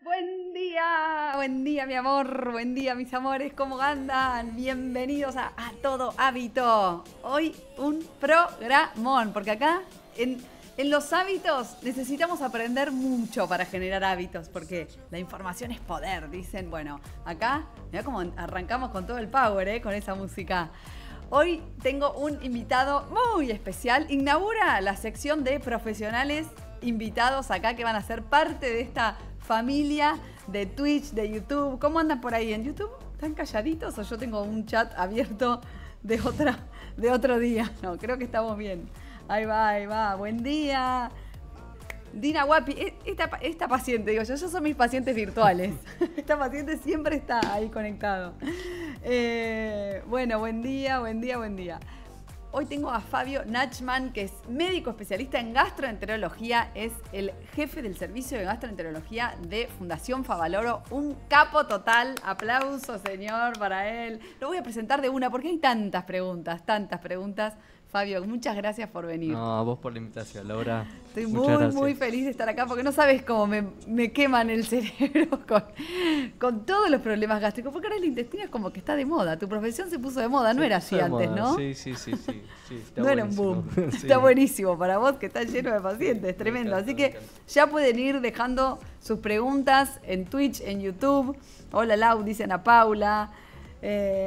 Buen día mi amor, buen día mis amores, ¿cómo andan? Bienvenidos a Todo Hábito. Hoy un programón, porque acá en los hábitos necesitamos aprender mucho para generar hábitos, porque la información es poder, dicen. Bueno, acá, mirá cómo arrancamos con todo el power, con esa música. Hoy tengo un invitado muy especial, inaugura la sección de profesionales invitados acá que van a ser parte de esta familia de Twitch, de YouTube. ¿Cómo andan por ahí en YouTube? ¿Están calladitos o yo tengo un chat abierto de otro día? No, creo que estamos bien. Ahí va. Buen día. Dina Guapi, esta paciente, digo yo son mis pacientes virtuales. Esta paciente siempre está ahí conectado. Bueno, buen día. Hoy tengo a Fabio Nachman, que es médico especialista en gastroenterología, es el jefe del servicio de gastroenterología de Fundación Favaloro, un capo total. Aplauso, señor, para él. Lo voy a presentar de una porque hay tantas preguntas. Fabio, muchas gracias por venir. No, a vos por la invitación, Laura. Estoy muy feliz de estar acá porque no sabes cómo me queman el cerebro con todos los problemas gástricos. Porque ahora el intestino es como que está de moda. Tu profesión se puso de moda, no era así antes, ¿no? Sí. No era un boom. Sí. Está buenísimo para vos que está lleno de pacientes, tremendo. Así que ya pueden ir dejando sus preguntas en Twitch, en YouTube. Hola Lau, dicen a Paula.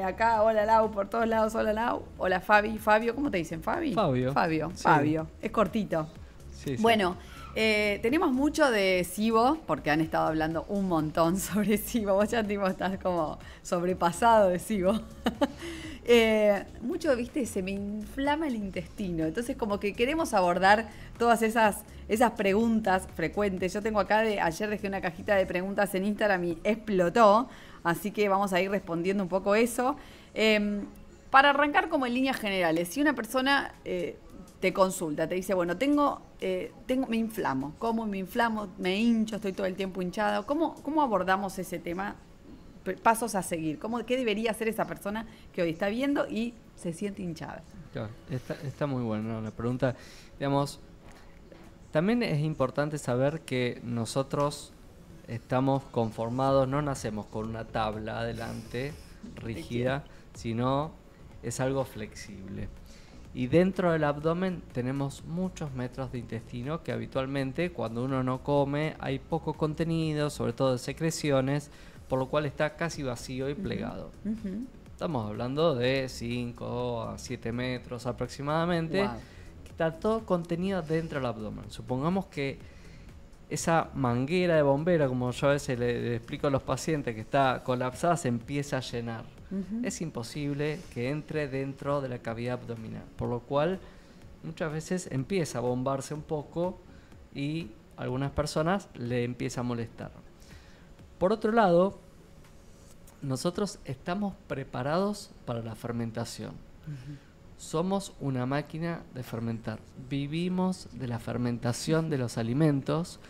Acá, hola Lau, por todos lados, hola Lau. Hola Fabi, Fabio, ¿cómo te dicen? ¿Fabi? Fabio. Sí. Fabio, es cortito. Sí. Bueno, tenemos mucho de SIBO, porque han estado hablando un montón sobre SIBO. Vos ya estás como sobrepasado de SIBO. Mucho, viste, se me inflama el intestino. Entonces como que queremos abordar todas esas preguntas frecuentes. Yo tengo acá, ayer dejé una cajita de preguntas en Instagram y explotó. Así que vamos a ir respondiendo un poco eso. Para arrancar como en líneas generales, si una persona te consulta, te dice, bueno, me inflamo, ¿cómo me inflamo? Me hincho, estoy todo el tiempo hinchado. ¿Cómo abordamos ese tema? Pasos a seguir. ¿Qué debería hacer esa persona que hoy está viendo y se siente hinchada? Claro, está muy buena, ¿no? La pregunta. Digamos, también es importante saber que nosotros estamos conformados, no nacemos con una tabla adelante rígida, sino es algo flexible. Y dentro del abdomen tenemos muchos metros de intestino que habitualmente cuando uno no come hay poco contenido, sobre todo de secreciones, por lo cual está casi vacío y plegado. Estamos hablando de 5 a 7 metros aproximadamente. Wow. Que está todo contenido dentro del abdomen. Supongamos que esa manguera de bombero, como yo a veces le explico a los pacientes, que está colapsada, se empieza a llenar. Es imposible que entre dentro de la cavidad abdominal, por lo cual muchas veces empieza a bombarse un poco y a algunas personas le empieza a molestar. Por otro lado, nosotros estamos preparados para la fermentación. Somos una máquina de fermentar. Vivimos de la fermentación de los alimentos,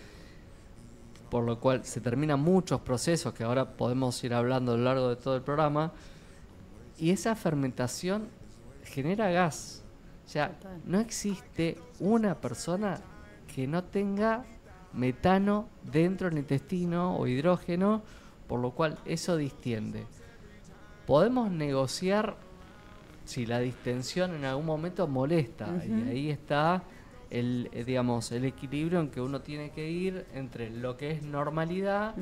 por lo cual se terminan muchos procesos que ahora podemos ir hablando a lo largo de todo el programa. Y esa fermentación genera gas. O sea, no existe una persona que no tenga metano dentro del intestino o hidrógeno, por lo cual eso distiende. Podemos negociar si la distensión en algún momento molesta, y ahí está el equilibrio en que uno tiene que ir entre lo que es normalidad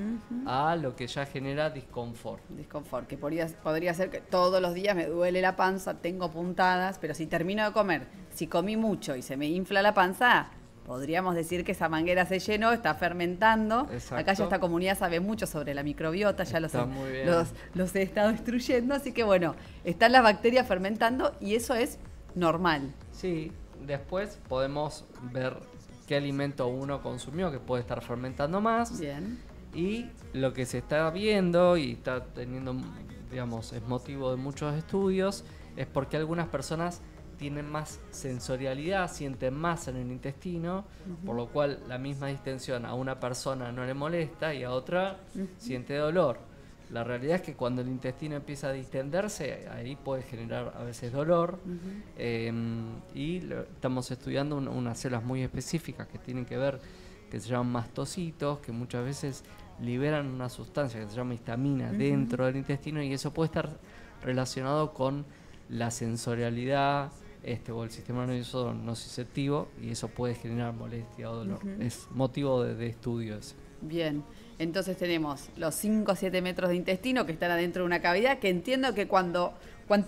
a lo que ya genera disconfort. Disconfort, que podría ser que todos los días me duele la panza, tengo puntadas, pero si termino de comer, si comí mucho y se me infla la panza, podríamos decir que esa manguera se llenó, está fermentando. Exacto. Acá ya esta comunidad sabe mucho sobre la microbiota, ya los he estado instruyendo, así que bueno, están las bacterias fermentando y eso es normal. Sí, después podemos ver qué alimento uno consumió que puede estar fermentando más. Bien. Y lo que se está viendo y está teniendo, es motivo de muchos estudios, es porque algunas personas tienen más sensorialidad, sienten más en el intestino, por lo cual la misma distensión a una persona no le molesta y a otra siente dolor. La realidad es que cuando el intestino empieza a distenderse, ahí puede generar a veces dolor. Estamos estudiando unas células muy específicas que tienen que ver, que se llaman mastocitos, que muchas veces liberan una sustancia que se llama histamina dentro del intestino, y eso puede estar relacionado con la sensorialidad o el sistema nervioso nociceptivo, y eso puede generar molestia o dolor. Es motivo de estudio ese. Bien, entonces tenemos los 5 o 7 metros de intestino que están adentro de una cavidad, que entiendo que cuanto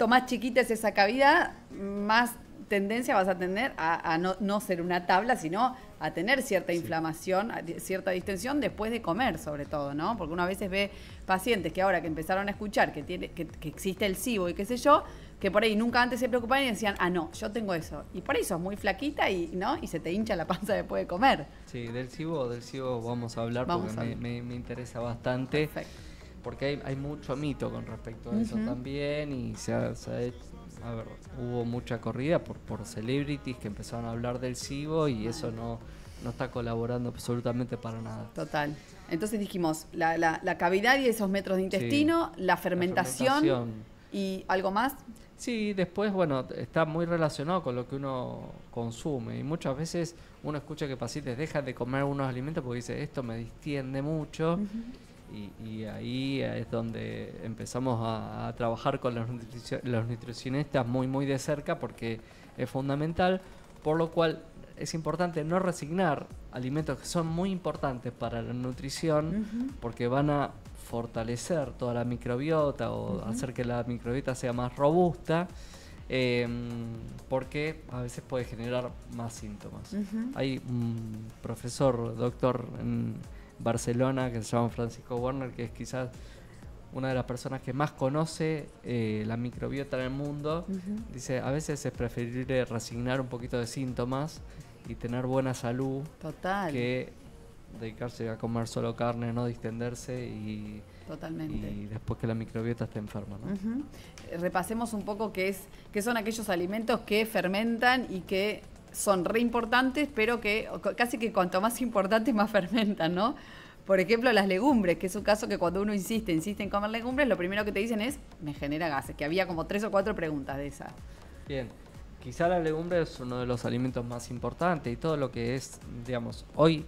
más chiquita es esa cavidad, más tendencia vas a tener a no ser una tabla, sino a tener cierta inflamación, cierta distensión después de comer, sobre todo, ¿no? Porque uno a veces ve pacientes que ahora que empezaron a escuchar que existe el SIBO y qué sé yo, que por ahí nunca antes se preocupaban y decían, no, yo tengo eso. Y por ahí sos muy flaquita y se te hincha la panza después de comer. Sí, del SIBO vamos a hablar porque me interesa bastante. Perfecto. Porque hay mucho mito con respecto a eso también, y hubo mucha corrida por celebrities que empezaron a hablar del SIBO, y eso no está colaborando absolutamente para nada. Total. Entonces dijimos, la cavidad y esos metros de intestino, la fermentación y algo más. Sí, después, bueno, está muy relacionado con lo que uno consume, y muchas veces uno escucha que pacientes dejan de comer algunos alimentos porque dice, esto me distiende mucho. Y ahí es donde empezamos a trabajar con los nutricionistas muy de cerca, porque es fundamental, por lo cual es importante no resignar alimentos que son muy importantes para la nutrición, porque van a fortalecer toda la microbiota o hacer que la microbiota sea más robusta, porque a veces puede generar más síntomas. Hay un profesor, doctor en Barcelona, que se llama Francisco Werner, que es quizás una de las personas que más conoce la microbiota en el mundo. Dice, a veces es preferible resignar un poquito de síntomas y tener buena salud. Total. Que dedicarse a comer solo carne, no distenderse y después que la microbiota esté enferma, ¿no? Repasemos un poco qué son aquellos alimentos que fermentan y que son re importantes, pero que casi que cuanto más importantes más fermentan, ¿no? Por ejemplo, las legumbres, que es un caso que cuando uno insiste en comer legumbres, lo primero que te dicen es, me genera gases, que había como 3 o 4 preguntas de esas. Bien, quizá la legumbre es uno de los alimentos más importantes, y todo lo que es, digamos, hoy,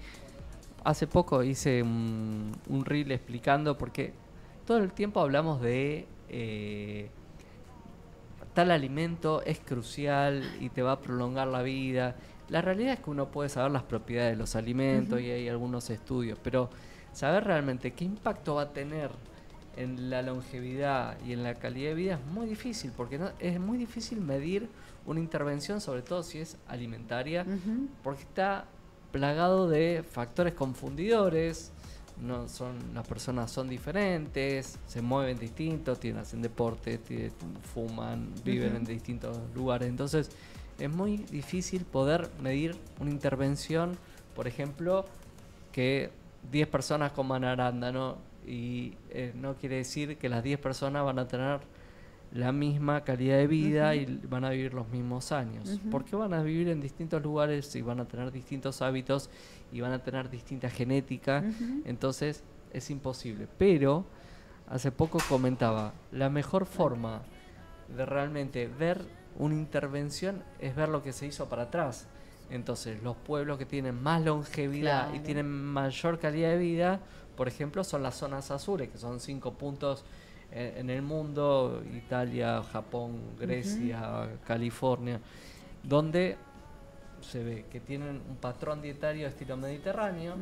hace poco hice un reel explicando, porque todo el tiempo hablamos de tal alimento es crucial y te va a prolongar la vida. La realidad es que uno puede saber las propiedades de los alimentos y hay algunos estudios, pero saber realmente qué impacto va a tener en la longevidad y en la calidad de vida es muy difícil, porque es muy difícil medir una intervención, sobre todo si es alimentaria, porque está plagado de factores confundidores. Las personas son diferentes, se mueven distintos, hacen deporte, fuman, viven en distintos lugares. Entonces es muy difícil poder medir una intervención, por ejemplo, que 10 personas coman arándano, y no quiere decir que las 10 personas van a tener la misma calidad de vida y van a vivir los mismos años, porque van a vivir en distintos lugares y van a tener distintos hábitos y van a tener distinta genética. Entonces es imposible. Pero hace poco comentaba, la mejor forma de realmente ver una intervención es ver lo que se hizo para atrás. Entonces los pueblos que tienen más longevidad y tienen mayor calidad de vida, por ejemplo, son las zonas azules, que son 5 puntos en el mundo: Italia, Japón, Grecia, California, donde se ve que tienen un patrón dietario de estilo mediterráneo,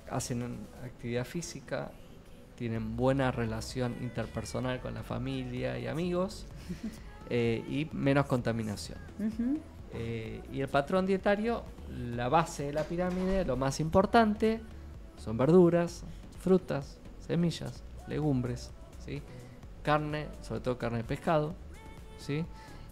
hacen actividad física, tienen buena relación interpersonal con la familia y amigos, y menos contaminación. Y el patrón dietario, la base de la pirámide, lo más importante, son verduras, frutas, semillas, legumbres, ¿sí? Carne, sobre todo carne de pescado, ¿sí?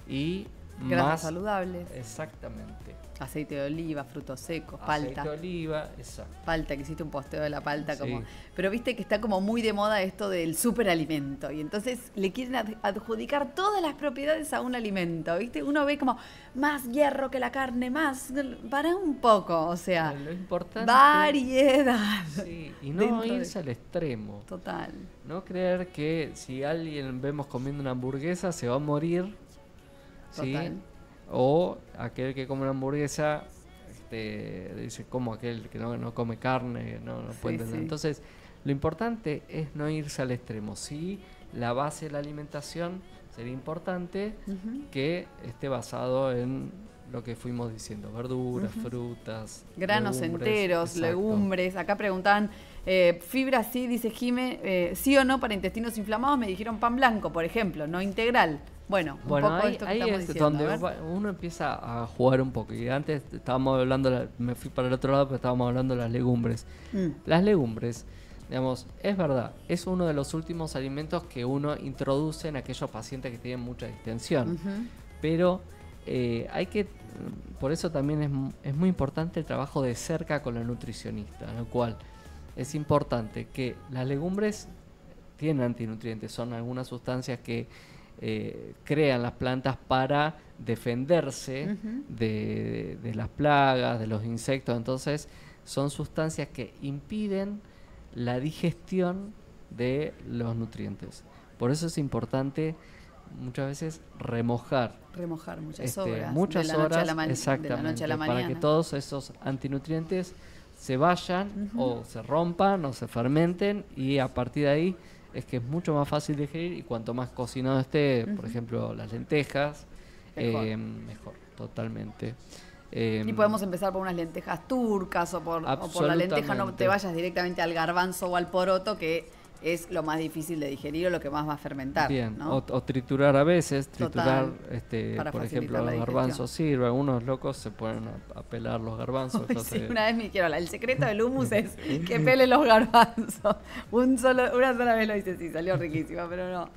Y grasas saludables. Exactamente. Aceite de oliva, frutos secos, palta. Aceite de oliva, exacto. Palta, que hiciste un posteo de la palta. Sí. Como. Pero viste que está como muy de moda esto del superalimento. Y entonces le quieren adjudicar todas las propiedades a un alimento. ¿Viste? Uno ve como más hierro que la carne, más. Para un poco, o sea. Lo importante. Variedad. Sí, y no irse al extremo. Total. No creer que si alguien vemos comiendo una hamburguesa se va a morir. ¿Sí? Total. O aquel que come una hamburguesa dice, como aquel que no come carne, no puede entender. Sí. Entonces, lo importante es no irse al extremo. Sí, la base de la alimentación sería importante que esté basado en lo que fuimos diciendo, verduras, frutas, granos legumbres. enteros, Exacto. legumbres. Acá preguntaban, fibra sí, dice Jime, sí o no para intestinos inflamados. Me dijeron pan blanco, por ejemplo, no integral. Bueno, un poco ahí, esto que ahí estamos es diciendo. donde uno empieza a jugar un poco. Y antes estábamos hablando, me fui para el otro lado, pero estábamos hablando de las legumbres. Las legumbres, digamos, es verdad, es uno de los últimos alimentos que uno introduce en aquellos pacientes que tienen mucha distensión. Pero hay que, por eso también es muy importante el trabajo de cerca con la nutricionista, lo cual es importante que las legumbres tienen antinutrientes, son algunas sustancias que crean las plantas para defenderse de las plagas, de los insectos. Entonces son sustancias que impiden la digestión de los nutrientes. Por eso es importante muchas veces remojar muchas horas, muchas de la noche a horas, la exactamente, de la noche a la mañana, para que todos esos antinutrientes se vayan o se rompan o se fermenten, y a partir de ahí es que es mucho más fácil de digerir, y cuanto más cocinado esté, por ejemplo, las lentejas, mejor, totalmente. Y podemos empezar por unas lentejas turcas o por la lenteja, no te vayas directamente al garbanzo o al poroto, que es lo más difícil de digerir o lo que más va a fermentar. Bien, ¿no? o triturar a veces, Total, por ejemplo, los garbanzos sirve. Algunos locos se ponen a pelar los garbanzos. Sí, una vez me quiero, el secreto del hummus es que pele los garbanzos. Una sola vez lo hice, sí, salió riquísima, pero no.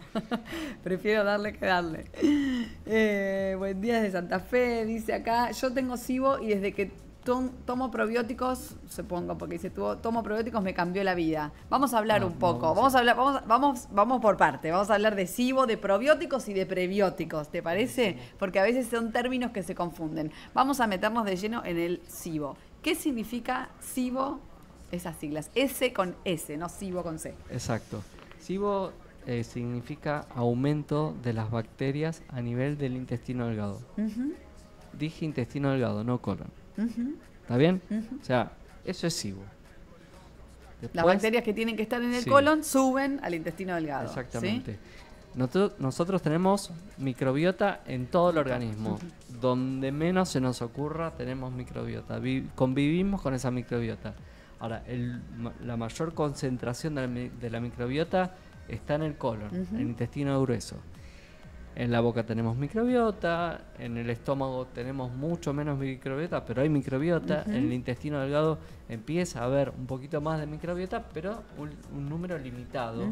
Prefiero darle que darle. Buen día desde Santa Fe, dice acá. Yo tengo SIBO y desde que tomo probióticos, supongo, porque dice, tomo probióticos, me cambió la vida. Vamos a hablar un poco, vamos por parte, vamos a hablar de SIBO, de probióticos y de prebióticos, ¿te parece? Porque a veces son términos que se confunden. Vamos a meternos de lleno en el SIBO. ¿Qué significa SIBO? Esas siglas, S con S, no SIBO con C. Exacto. SIBO significa aumento de las bacterias a nivel del intestino delgado. Dije intestino delgado, no colon. ¿Está bien? O sea, eso es SIBO. Después, las bacterias que tienen que estar en el colon suben al intestino delgado. Exactamente. ¿Sí? Nosotros tenemos microbiota en todo el organismo. Donde menos se nos ocurra tenemos microbiota. Convivimos con esa microbiota. Ahora, la mayor concentración de la microbiota está en el colon, en el intestino grueso. En la boca tenemos microbiota, en el estómago tenemos mucho menos microbiota, pero hay microbiota. En el intestino delgado empieza a haber un poquito más de microbiota, pero un número limitado,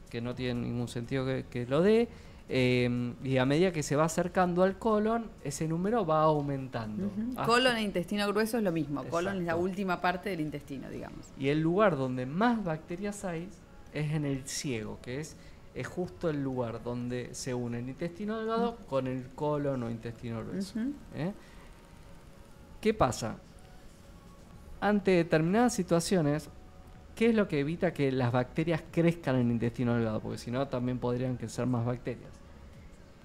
que no tiene ningún sentido que lo dé. Y a medida que se va acercando al colon, ese número va aumentando. Colon e intestino grueso es lo mismo. Exacto. Colon es la última parte del intestino, digamos. Y el lugar donde más bacterias hay es en el ciego, que es justo el lugar donde se une el intestino delgado con el colon o intestino grueso. ¿Qué pasa? Ante determinadas situaciones, ¿qué es lo que evita que las bacterias crezcan en el intestino delgado? Porque si no, también podrían crecer más bacterias.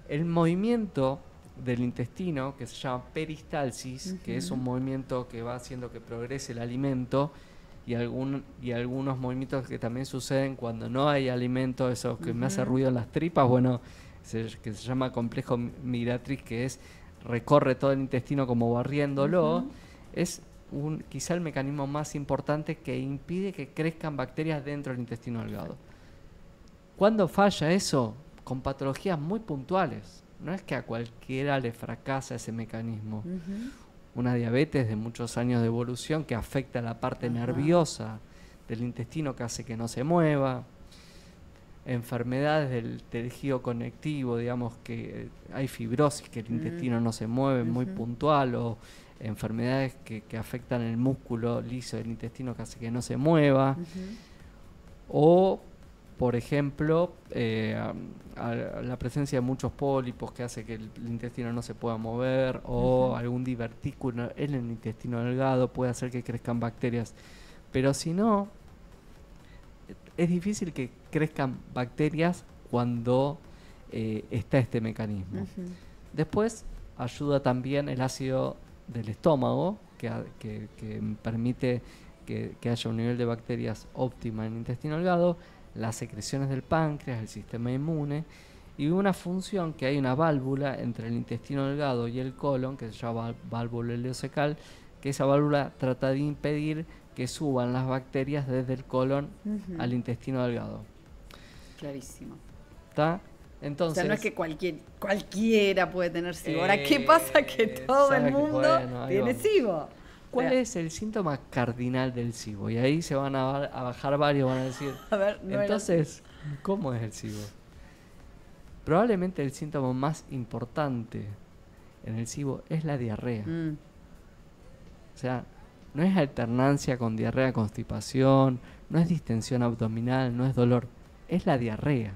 El movimiento del intestino, que se llama peristalsis, que es un movimiento que va haciendo que progrese el alimento, y algunos movimientos que también suceden cuando no hay alimento, eso que me hace ruido en las tripas, bueno, que se llama complejo migratrix, que recorre todo el intestino como barriéndolo, es quizá el mecanismo más importante que impide que crezcan bacterias dentro del intestino delgado. ¿Cuándo falla eso? Con patologías muy puntuales. No es que a cualquiera le fracasa ese mecanismo. Una diabetes de muchos años de evolución que afecta a la parte nerviosa del intestino, que hace que no se mueva. Enfermedades del tejido conectivo, digamos que hay fibrosis, que el intestino no se mueve, muy puntual, o enfermedades que afectan el músculo liso del intestino, que hace que no se mueva. O, por ejemplo, la presencia de muchos pólipos que hace que el intestino no se pueda mover, o algún divertículo en el intestino delgado puede hacer que crezcan bacterias. Pero si no, es difícil que crezcan bacterias cuando está este mecanismo. Después ayuda también el ácido del estómago, que permite que haya un nivel de bacterias óptima en el intestino delgado, las secreciones del páncreas, el sistema inmune, y una función que hay una válvula entre el intestino delgado y el colon, que se llama válvula ileocecal, que esa válvula trata de impedir que suban las bacterias desde el colon al intestino delgado. Clarísimo. ¿Está? Entonces, o sea, no es que cualquiera puede tener SIBO. Ahora, ¿qué pasa? Que todo el mundo tiene SIBO. ¿Cuál es el síntoma cardinal del SIBO? Y ahí se van a bajar varios, van a decir, a ver, no entonces, ¿cómo es el SIBO? Probablemente el síntoma más importante en el SIBO es la diarrea. O sea, no es alternancia con diarrea, constipación, no es distensión abdominal, no es dolor, es la diarrea.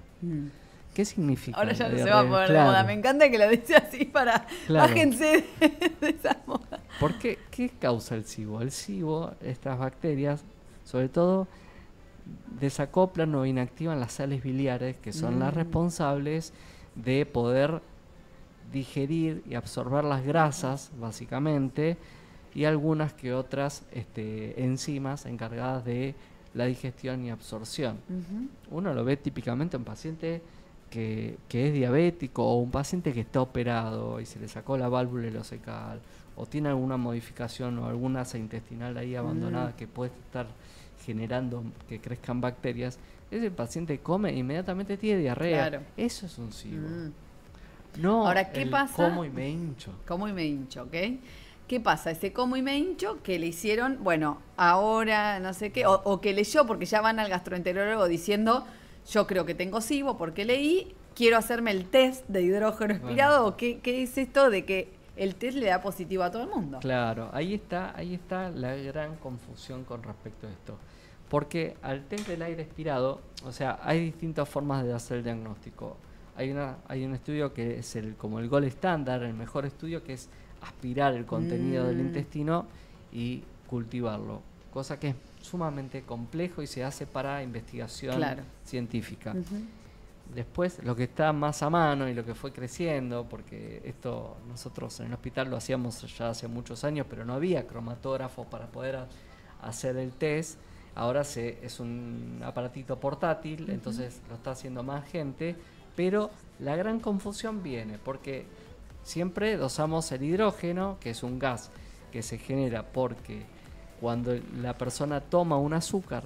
¿Qué significa? Ahora ya no diarrea? se va a poner de moda. Me encanta que lo dice así para bájense de esa moda. ¿Por qué? ¿Qué causa el SIBO? El SIBO, estas bacterias, sobre todo, desacoplan o inactivan las sales biliares, que son las responsables de poder digerir y absorber las grasas, básicamente, y algunas que otras enzimas encargadas de la digestión y absorción. Uno lo ve típicamente en un paciente que es diabético, o un paciente que está operado y se le sacó la válvula ileocecal, o tiene alguna modificación o alguna asa intestinal ahí abandonada que puede estar generando que crezcan bacterias. Ese paciente come e inmediatamente tiene diarrea. Claro. Eso es un SIBO. No. Ahora, ¿qué pasa? Como y me hincho. Como y me hincho, ¿ok? ¿Qué pasa? Ese como y me hincho que le hicieron, bueno, ahora no sé qué, o que leyó, porque ya van al gastroenterólogo diciendo, yo creo que tengo SIBO porque leí, quiero hacerme el test de hidrógeno expirado, o ¿qué es esto de que el test le da positivo a todo el mundo? Claro, ahí está la gran confusión con respecto a esto. Porque al test del aire expirado, o sea, hay distintas formas de hacer el diagnóstico. Hay un estudio que es como el gold estándar, el mejor estudio, que es aspirar el contenido del intestino y cultivarlo, cosa que es sumamente complejo y se hace para investigación científica. Después, lo que está más a mano y lo que fue creciendo, porque esto nosotros en el hospital lo hacíamos ya hace muchos años, pero no había cromatógrafos para poder hacer el test. Ahora es un aparatito portátil, entonces lo está haciendo más gente, pero la gran confusión viene porque siempre dosamos el hidrógeno, que es un gas que se genera porque cuando la persona toma un azúcar,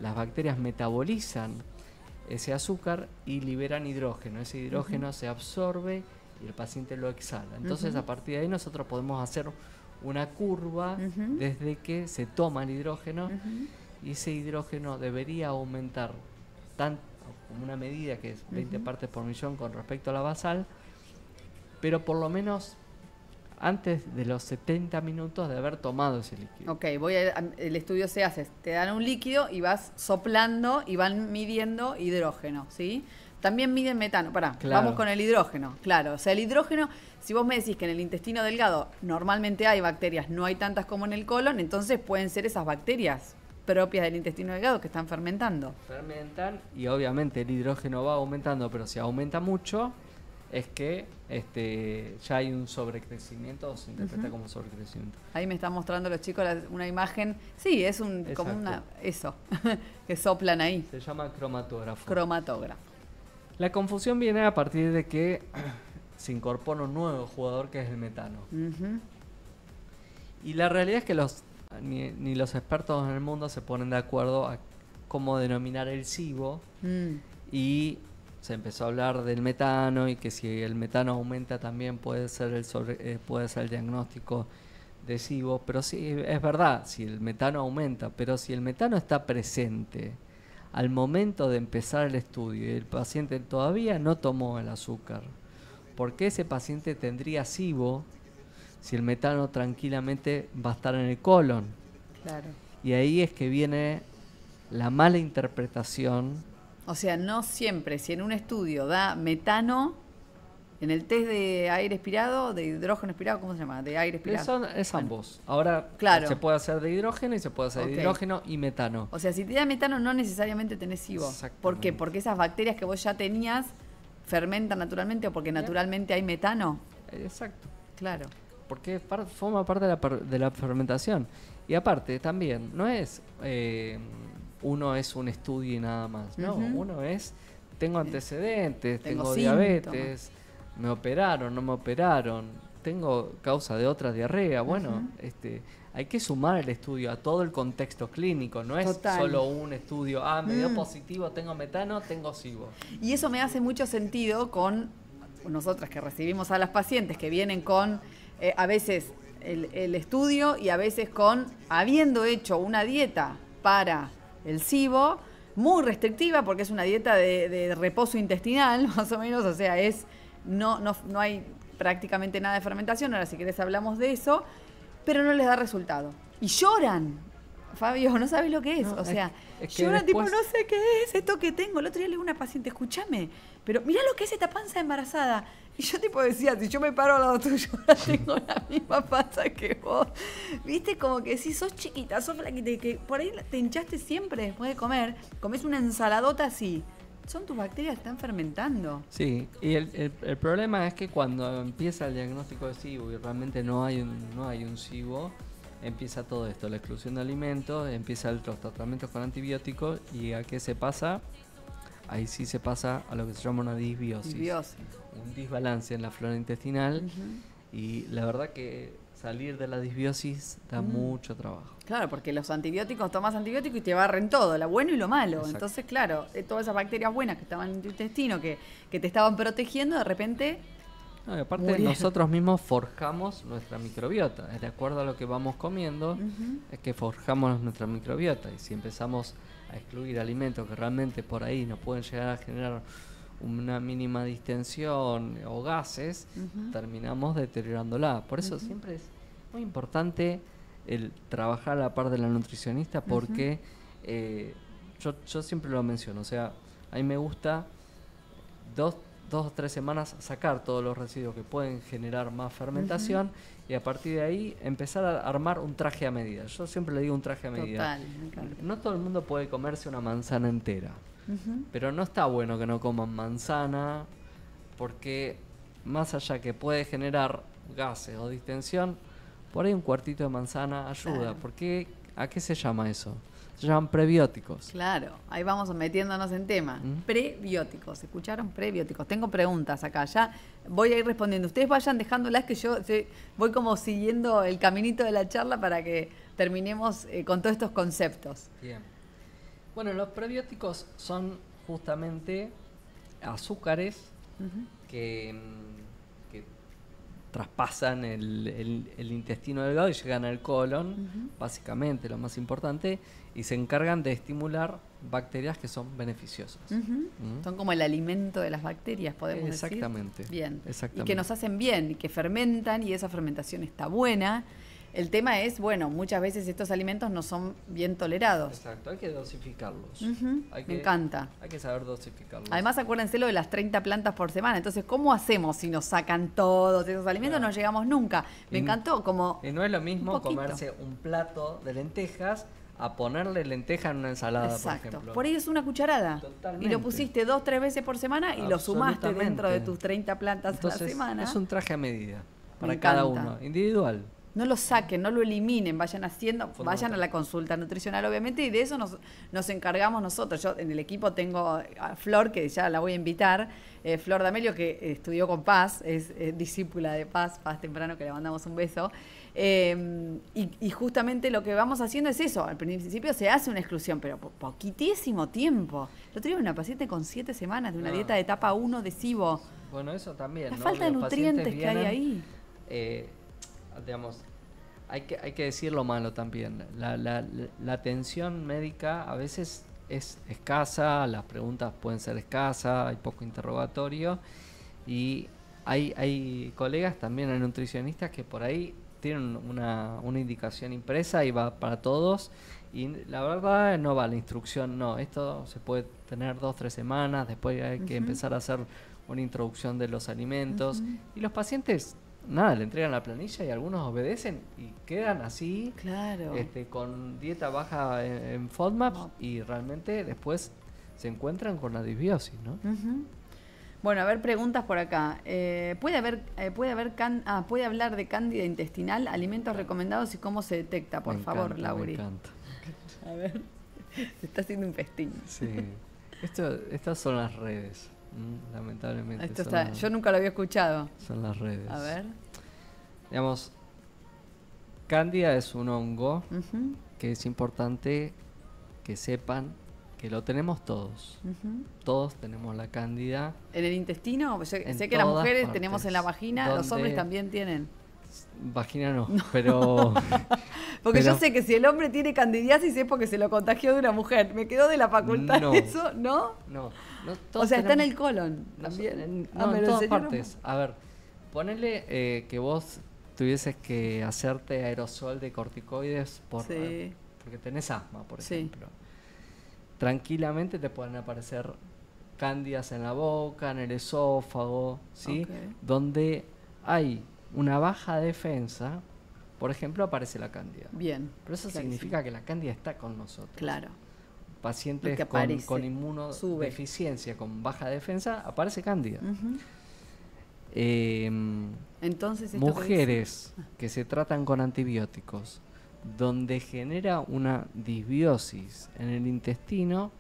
las bacterias metabolizan ese azúcar y liberan hidrógeno. Ese hidrógeno se absorbe y el paciente lo exhala. Entonces, a partir de ahí nosotros podemos hacer una curva desde que se toma el hidrógeno y ese hidrógeno debería aumentar como una medida que es 20 partes por millón con respecto a la basal, pero por lo menos antes de los 70 minutos de haber tomado ese líquido. Ok, el estudio se hace, te dan un líquido y vas soplando y van midiendo hidrógeno, ¿sí? También miden metano. Vamos con el hidrógeno, claro. O sea, el hidrógeno, si vos me decís que en el intestino delgado normalmente hay bacterias, no hay tantas como en el colon, entonces pueden ser esas bacterias propias del intestino delgado que están fermentando. Fermentan y obviamente el hidrógeno va aumentando, pero si aumenta mucho es que ya hay un sobrecrecimiento, o se interpreta como sobrecrecimiento. Ahí me están mostrando los chicos una imagen. Sí, es como eso, que soplan ahí. Se llama cromatógrafo. Cromatógrafo. La confusión viene a partir de que se incorpora un nuevo jugador que es el metano. Y la realidad es que ni los expertos en el mundo se ponen de acuerdo a cómo denominar el SIBO. Y se empezó a hablar del metano y que si el metano aumenta también puede ser el diagnóstico de SIBO. Pero sí, es verdad, si el metano aumenta, pero si el metano está presente al momento de empezar el estudio y el paciente todavía no tomó el azúcar, ¿por qué ese paciente tendría SIBO si el metano tranquilamente va a estar en el colon? Claro. Y ahí es que viene la mala interpretación. O sea, no siempre, si en un estudio da metano, en el test de aire expirado, de hidrógeno expirado, ¿cómo se llama? De aire expirado. Es ambos. Ahora se puede hacer de hidrógeno y se puede hacer de hidrógeno y metano. O sea, si te da metano no necesariamente tenés SIBO. ¿Por qué? Porque esas bacterias que vos ya tenías fermentan naturalmente o porque naturalmente hay metano. Exacto. Claro. porque forma parte de la fermentación. Y aparte, también, no es uno es un estudio y nada más. No, uno es, tengo antecedentes, tengo diabetes, me operaron, no me operaron, tengo causa de otra diarrea. Bueno, hay que sumar el estudio a todo el contexto clínico, no es solo un estudio, me dio positivo, tengo metano, tengo SIBO. Y eso me hace mucho sentido con nosotras que recibimos a las pacientes que vienen con a veces el estudio y a veces con habiendo hecho una dieta para el SIBO muy restrictiva porque es una dieta de reposo intestinal, más o menos, o sea, no hay prácticamente nada de fermentación, ahora si querés hablamos de eso, pero no les da resultado. Y lloran, Fabio, no sabes lo que es, o sea, lloran tipo, no sé qué es esto que tengo. El otro día le digo a una paciente, escúchame, pero mirá lo que es esta panza embarazada. Y yo tipo decía, si yo me paro al lado tuyo, tengo la misma panza que vos. Viste, como que si sos chiquita, sos flaquita, que por ahí te hinchaste siempre después de comer, comés una ensaladota así. Son tus bacterias que están fermentando. Sí, y el problema es que cuando empieza el diagnóstico de SIBO y realmente no hay un SIBO, empieza todo esto, la exclusión de alimentos, empieza los tratamientos con antibióticos y ¿a qué se pasa? Ahí sí se pasa a lo que se llama una disbiosis. Un desbalance en la flora intestinal y la verdad que salir de la disbiosis da mucho trabajo. Claro, porque los antibióticos, tomas antibióticos y te barren todo, lo bueno y lo malo. Exacto. Entonces, claro, todas esas bacterias buenas que estaban en tu intestino, que te estaban protegiendo, de repente... No, y aparte nosotros mismos forjamos nuestra microbiota. De acuerdo a lo que vamos comiendo, es que forjamos nuestra microbiota. Y si empezamos a excluir alimentos que realmente por ahí nos pueden llegar a generar una mínima distensión o gases, terminamos deteriorándola. Por eso siempre es muy importante el trabajar a la par de la nutricionista porque yo siempre lo menciono. O sea, a mí me gusta 2 o 3 semanas sacar todos los residuos que pueden generar más fermentación y a partir de ahí empezar a armar un traje a medida. Yo siempre le digo un traje a medida. Total, me encanta. No todo el mundo puede comerse una manzana entera, pero no está bueno que no coman manzana porque más allá que puede generar gases o distensión, por ahí un cuartito de manzana ayuda. Claro. Porque ¿a qué se llama eso? Se llaman prebióticos. Claro, ahí vamos metiéndonos en tema. Prebióticos, ¿escucharon? Prebióticos. Tengo preguntas acá, ya voy a ir respondiendo. Ustedes vayan dejándolas que yo voy como siguiendo el caminito de la charla para que terminemos con todos estos conceptos. Bien. Bueno, los prebióticos son justamente azúcares que traspasan el intestino delgado y llegan al colon, básicamente lo más importante, y se encargan de estimular bacterias que son beneficiosas. Son como el alimento de las bacterias, podemos Exactamente. decir. Bien. Exactamente. Y que nos hacen bien y que fermentan y esa fermentación está buena. El tema es, bueno, muchas veces estos alimentos no son bien tolerados. Exacto, hay que dosificarlos. Me encanta. Hay que saber dosificarlos. Además, acuérdense lo de las 30 plantas por semana. Entonces, ¿cómo hacemos si nos sacan todos esos alimentos? Claro. No llegamos nunca. Me encantó como... Y no es lo mismo comerse un plato de lentejas a ponerle lenteja en una ensalada, por ejemplo. Por ahí es una cucharada. Totalmente. Y lo pusiste 2 o 3 veces por semana y lo sumaste dentro de tus 30 plantas. Entonces, a la semana. Es un traje a medida para cada uno, individual. No lo saquen, no lo eliminen, vayan haciendo, vayan a la consulta nutricional obviamente y de eso nos encargamos nosotros. Yo en el equipo tengo a Flor, que ya la voy a invitar, Flor D'Amelio, que estudió con Paz, es discípula de Paz Temprano, que le mandamos un beso. Y justamente lo que vamos haciendo es eso, al principio se hace una exclusión, pero poquitísimo tiempo. El otro día una paciente con 7 semanas de una dieta de etapa 1 de SIBO. Bueno, eso también. La falta de nutrientes que hay ahí. Digamos, hay que decir lo malo también. La atención médica a veces es escasa, las preguntas pueden ser escasas, hay poco interrogatorio y hay colegas también, hay nutricionistas que por ahí tienen una indicación impresa y va para todos y la verdad no va la instrucción, no, esto se puede tener 2 o 3 semanas, después hay que empezar a hacer una introducción de los alimentos y los pacientes nada, le entregan la planilla y algunos obedecen y quedan así, claro, con dieta baja en FODMAP y realmente después se encuentran con la disbiosis, ¿no? Bueno, a ver, preguntas por acá. ¿Puede hablar de cándida intestinal, alimentos recomendados y cómo se detecta? Por favor, Lauri. Me encanta. A ver, se está haciendo un festín. Sí. Estas son las redes, lamentablemente. Yo nunca lo había escuchado. Son las redes. A ver. Digamos, cándida es un hongo que es importante que sepan que lo tenemos todos. Todos tenemos la cándida. ¿En el intestino? Sé que las mujeres partes. Tenemos en la vagina, los hombres también tienen. Vagina no. Pero... Porque yo sé que si el hombre tiene candidiasis es porque se lo contagió de una mujer. Me quedó de la facultad eso, ¿no? No. O sea, está en el colon también. En todas partes. A ver, ponele que vos tuvieses que hacerte aerosol de corticoides porque tenés asma, por ejemplo. Tranquilamente te pueden aparecer cándidas en la boca, en el esófago, ¿sí? Donde hay una baja defensa, por ejemplo, aparece la cándida. Bien. Pero eso significa que la cándida está con nosotros. Claro. Pacientes con inmunodeficiencia, con baja defensa, aparece cándida. Entonces, mujeres que se tratan con antibióticos, donde genera una disbiosis en el intestino,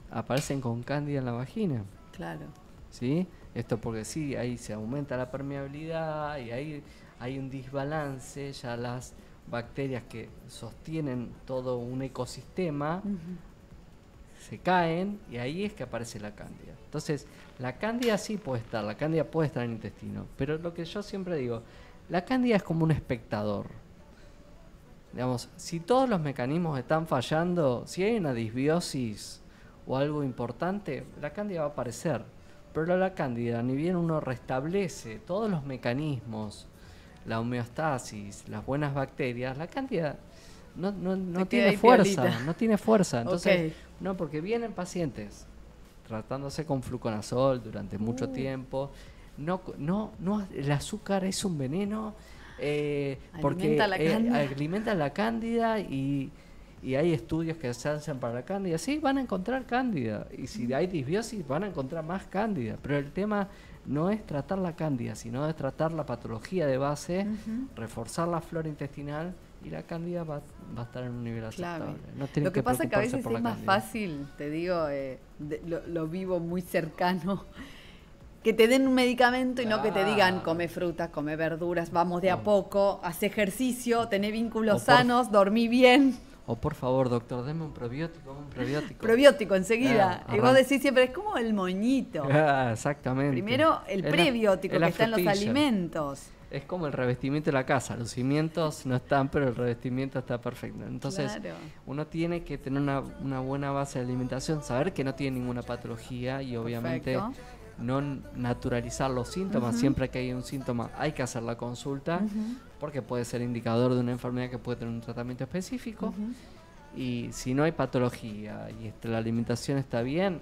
aparecen con cándida en la vagina. Claro. ¿Sí? Esto porque ahí se aumenta la permeabilidad y ahí hay un desbalance, ya las bacterias que sostienen todo un ecosistema se caen y ahí es que aparece la cándida. Entonces, la cándida sí puede estar, la cándida puede estar en el intestino, pero lo que yo siempre digo, la cándida es como un espectador. Digamos, si todos los mecanismos están fallando, si hay una disbiosis o algo importante, la cándida va a aparecer. Pero la cándida, ni bien uno restablece todos los mecanismos, la homeostasis, las buenas bacterias, la cándida no tiene fuerza, no tiene fuerza. Entonces, no, porque vienen pacientes tratándose con fluconazol durante mucho tiempo. El azúcar es un veneno. Porque alimenta la cándida y hay estudios que se hacen para la cándida. Sí, van a encontrar cándida. Y si hay disbiosis, van a encontrar más cándida. Pero el tema no es tratar la cándida, sino es tratar la patología de base, reforzar la flora intestinal y la cándida va a estar en un nivel aceptable. No lo que pasa es que a veces es más fácil, te digo, lo vivo muy cercano, que te den un medicamento y no que te digan come frutas, come verduras, vamos de a poco, haz ejercicio, tené vínculos sanos, dormí bien. O por favor, doctor, deme un probiótico. Probiótico enseguida. Y vos decís siempre, es como el moñito. Exactamente. Primero el prebiótico que está en los alimentos. Es como el revestimiento de la casa. Los cimientos no están, pero el revestimiento está perfecto. Entonces, uno tiene que tener una buena base de alimentación, saber que no tiene ninguna patología y obviamente no naturalizar los síntomas. Siempre que hay un síntoma hay que hacer la consulta porque puede ser indicador de una enfermedad que puede tener un tratamiento específico. Y si no hay patología y la alimentación está bien,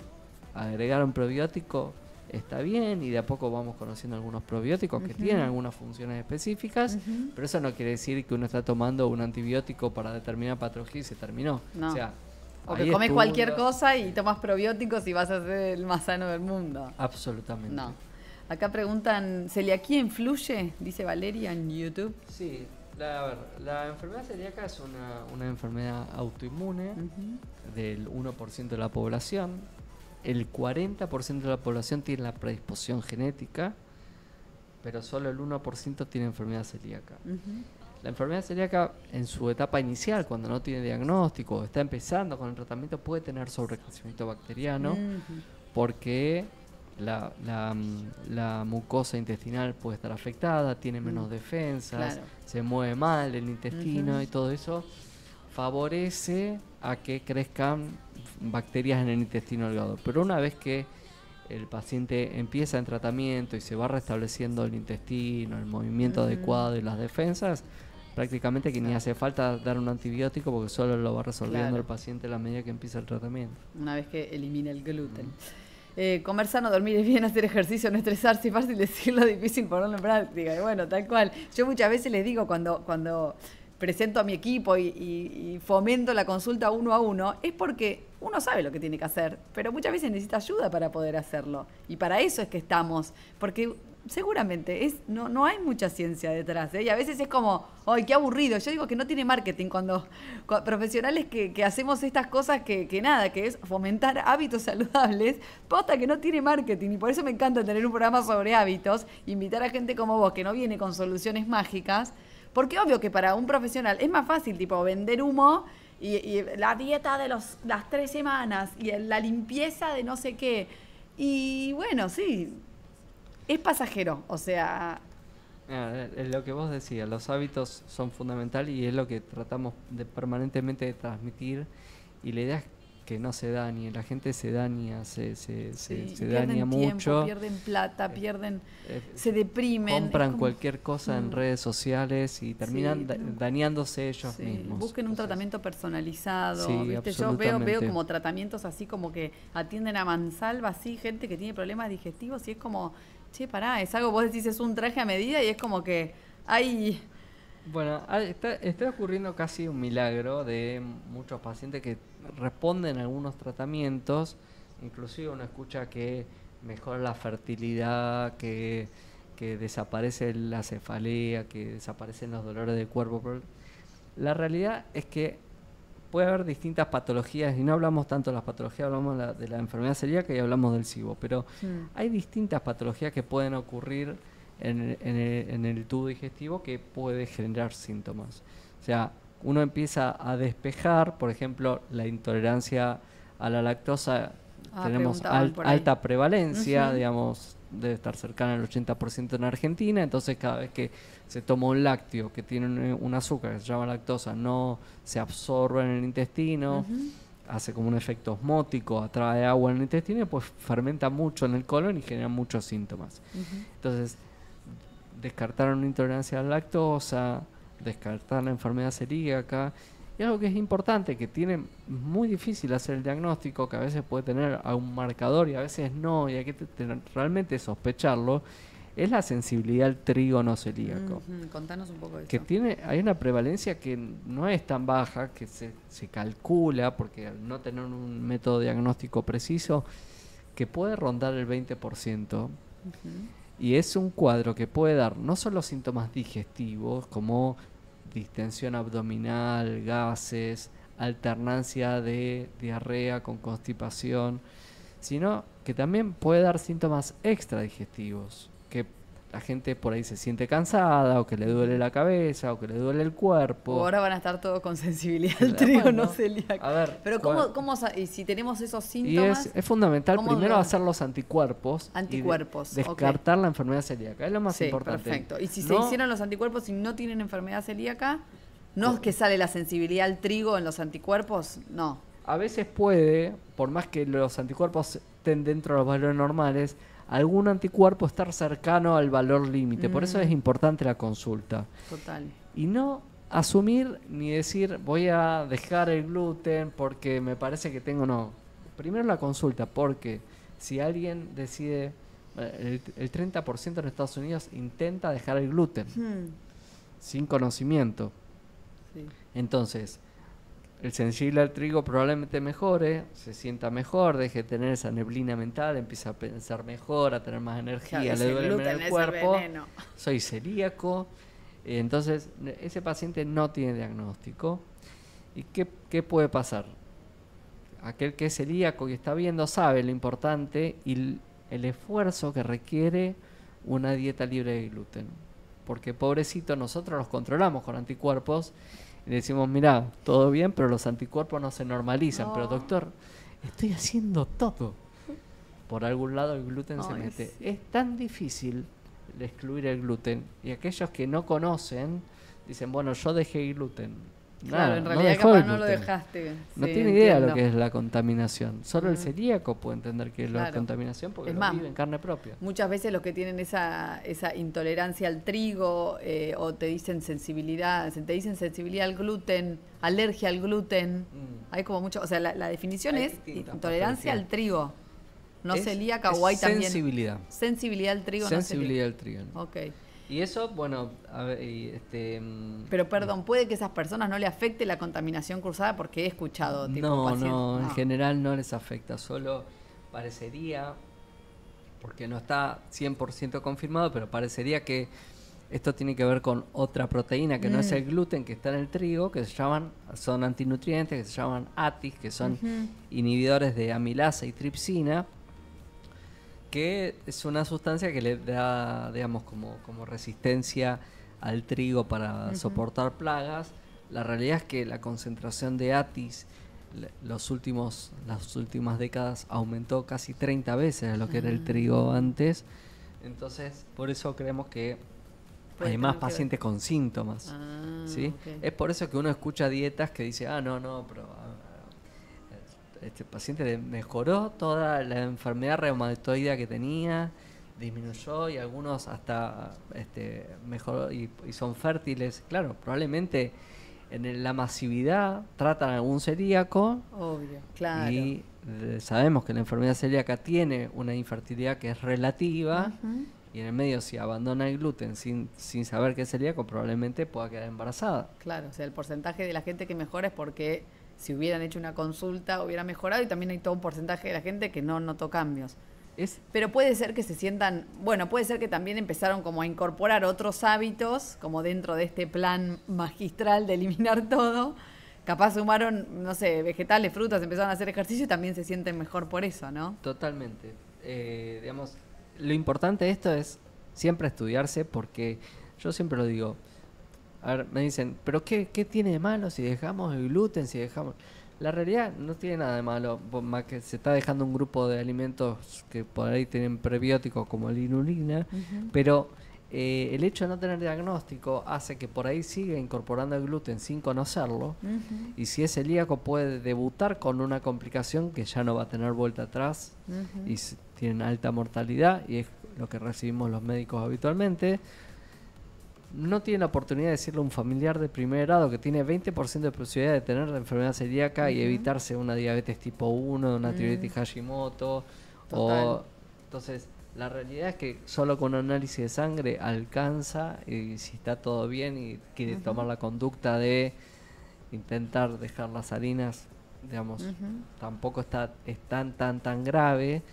agregar un probiótico está bien, y de a poco vamos conociendo algunos probióticos que tienen algunas funciones específicas, pero eso no quiere decir que uno está tomando un antibiótico para determinada patología y se terminó. No. O sea, o que comes cualquier cosa y tomas probióticos y vas a ser el más sano del mundo. Absolutamente. No. Acá preguntan, ¿celiaquía influye? Dice Valeria en YouTube. Sí, la enfermedad celíaca es una enfermedad autoinmune del 1% de la población. El 40% de la población tiene la predisposición genética, pero solo el 1% tiene enfermedad celíaca. La enfermedad celíaca en su etapa inicial, cuando no tiene diagnóstico o está empezando con el tratamiento, puede tener sobrecrecimiento bacteriano porque la mucosa intestinal puede estar afectada, tiene menos defensas, se mueve mal el intestino y todo eso favorece a que crezcan bacterias en el intestino delgado. Pero una vez que el paciente empieza en tratamiento y se va restableciendo el intestino, el movimiento adecuado y las defensas, prácticamente que ni hace falta dar un antibiótico porque solo lo va resolviendo el paciente a la medida que empieza el tratamiento. Una vez que elimina el gluten. Comer sano, dormir bien, hacer ejercicio, no estresarse, fácil decirlo, difícil ponerlo en práctica. Y bueno, tal cual. Yo muchas veces les digo cuando presento a mi equipo y fomento la consulta uno a uno, es porque uno sabe lo que tiene que hacer, pero muchas veces necesita ayuda para poder hacerlo. Y para eso es que estamos, porque seguramente no hay mucha ciencia detrás, ¿eh? Y a veces es como, ¡ay, qué aburrido! Yo digo que no tiene marketing cuando profesionales que hacemos estas cosas que es fomentar hábitos saludables, posta que no tiene marketing. Y por eso me encanta tener un programa sobre hábitos, invitar a gente como vos que no viene con soluciones mágicas, porque obvio que para un profesional es más fácil, tipo, vender humo y la dieta de las 3 semanas y la limpieza de no sé qué. Y bueno, sí, es pasajero, o sea... Lo que vos decías, los hábitos son fundamentales y es lo que tratamos de permanentemente de transmitir, y la idea es que no se dañe, la gente se daña, se daña mucho, pierden plata, se deprimen, compran cualquier cosa en redes sociales y terminan dañándose ellos mismos. Busquen un tratamiento personalizado, sí, ¿viste? Yo veo como tratamientos así como que atienden a mansalva, así, gente que tiene problemas digestivos, y es como, che, pará, es algo, vos decís, es un traje a medida, y es como que hay... Bueno, está ocurriendo casi un milagro de muchos pacientes que responden a algunos tratamientos, inclusive uno escucha que mejora la fertilidad, que desaparece la cefalea, que desaparecen los dolores del cuerpo. Pero la realidad es que puede haber distintas patologías, y no hablamos tanto de las patologías, hablamos de la enfermedad celíaca y hablamos del SIBO, pero hay distintas patologías que pueden ocurrir en el tubo digestivo que puede generar síntomas. O sea, uno empieza a despejar, por ejemplo, la intolerancia a la lactosa, tenemos alta prevalencia, digamos, debe estar cercana al 80% en Argentina, entonces cada vez que se toma un lácteo que tiene un azúcar que se llama lactosa, no se absorbe en el intestino, hace como un efecto osmótico, atrae agua en el intestino, pues fermenta mucho en el colon y genera muchos síntomas. Entonces, descartar una intolerancia a la lactosa, descartar la enfermedad celíaca, y algo que es importante, que tiene muy difícil hacer el diagnóstico, que a veces puede tener algún marcador y a veces no, y hay que realmente sospecharlo, es la sensibilidad al trigo no celíaco. Contanos un poco de que eso. Hay una prevalencia que no es tan baja, que se calcula, porque al no tener un método diagnóstico preciso, que puede rondar el 20%. Y es un cuadro que puede dar no solo síntomas digestivos, como distensión abdominal, gases, alternancia de diarrea con constipación, sino que también puede dar síntomas extradigestivos, que la gente por ahí se siente cansada, o que le duele la cabeza, o que le duele el cuerpo. O ahora van a estar todos con sensibilidad al trigo no celíaco. A ver, pero ¿cómo y si tenemos esos síntomas? Y es fundamental primero hacer los anticuerpos. Anticuerpos, descartar la enfermedad celíaca, es lo más importante. Perfecto. Y si se hicieron los anticuerpos y no tienen enfermedad celíaca, ¿no es que sale la sensibilidad al trigo en los anticuerpos? No. A veces puede, por más que los anticuerpos estén dentro de los valores normales, algún anticuerpo estar cercano al valor límite. Por eso es importante la consulta. Total. Y no asumir ni decir voy a dejar el gluten porque me parece que tengo, no. Primero la consulta, porque si alguien decide, el 30% en Estados Unidos intenta dejar el gluten sin conocimiento. Sí. Entonces, el sensible al trigo probablemente mejore, se sienta mejor, deje de tener esa neblina mental, empieza a pensar mejor, a tener más energía, le duele el cuerpo, soy celíaco. Entonces, ese paciente no tiene diagnóstico. ¿Y qué puede pasar? Aquel que es celíaco y está viendo sabe lo importante y el esfuerzo que requiere una dieta libre de gluten. Porque, pobrecito, nosotros los controlamos con anticuerpos y le decimos, mirá, todo bien, pero los anticuerpos no se normalizan. No. Pero doctor, estoy haciendo todo. Por algún lado el gluten se mete. Sí. Es tan difícil de excluir el gluten. Y aquellos que no conocen, dicen, bueno, yo dejé el gluten. Claro, en realidad capaz no lo dejaste. No tiene idea de lo que es la contaminación. Solo el celíaco puede entender qué es la contaminación porque lo vive en carne propia. Muchas veces los que tienen esa intolerancia al trigo o te dicen sensibilidad al gluten, alergia al gluten, hay como mucho, o sea, la definición es intolerancia al trigo. No celíaca o hay también sensibilidad. Sensibilidad al trigo. Sensibilidad al trigo. Ok. Y eso, bueno, a ver, Pero perdón, puede que a esas personas no le afecte la contaminación cruzada porque he escuchado tipo no, pacientes. no, en general no les afecta, solo parecería, porque no está 100% confirmado, pero parecería que esto tiene que ver con otra proteína que no es el gluten, que está en el trigo, que son antinutrientes, que se llaman ATIs, que son inhibidores de amilasa y tripsina, que es una sustancia que le da, digamos, como resistencia al trigo para soportar plagas. La realidad es que la concentración de ATIs las últimas décadas aumentó casi 30 veces a lo que era el trigo antes. Entonces, por eso creemos que hay más pacientes con síntomas. ¿Sí? Okay. Es por eso que uno escucha dietas que dice, no, pero este paciente mejoró toda la enfermedad reumatoidea que tenía, disminuyó y algunos hasta mejoró y son fértiles. Claro, probablemente en la masividad tratan a algún celíaco. Obvio, claro. Y sabemos que la enfermedad celíaca tiene una infertilidad que es relativa. Y en el medio, si abandona el gluten sin saber que es celíaco, probablemente pueda quedar embarazada. Claro, o sea, el porcentaje de la gente que mejora es porque si hubieran hecho una consulta hubiera mejorado, y también hay todo un porcentaje de la gente que no notó cambios. Pero puede ser que se sientan, bueno, puede ser que también empezaron como a incorporar otros hábitos, como dentro de este plan magistral de eliminar todo. Capaz sumaron, no sé, vegetales, frutas, empezaron a hacer ejercicio y también se sienten mejor por eso, ¿no? Totalmente. Digamos, lo importante de esto es siempre estudiarse, porque yo siempre lo digo. A ver, me dicen, ¿pero qué tiene de malo si dejamos el gluten, si dejamos...? La realidad no tiene nada de malo, más que se está dejando un grupo de alimentos que por ahí tienen prebióticos como la inulina, pero el hecho de no tener diagnóstico hace que por ahí siga incorporando el gluten sin conocerlo, y si es celíaco puede debutar con una complicación que ya no va a tener vuelta atrás, y tienen alta mortalidad, y es lo que recibimos los médicos habitualmente. No tiene la oportunidad de decirle a un familiar de primer grado que tiene 20% de posibilidad de tener la enfermedad celíaca y evitarse una diabetes tipo 1, una tiroides Hashimoto. Entonces, la realidad es que solo con un análisis de sangre alcanza, y si está todo bien y quiere tomar la conducta de intentar dejar las harinas, digamos, tampoco es tan grave.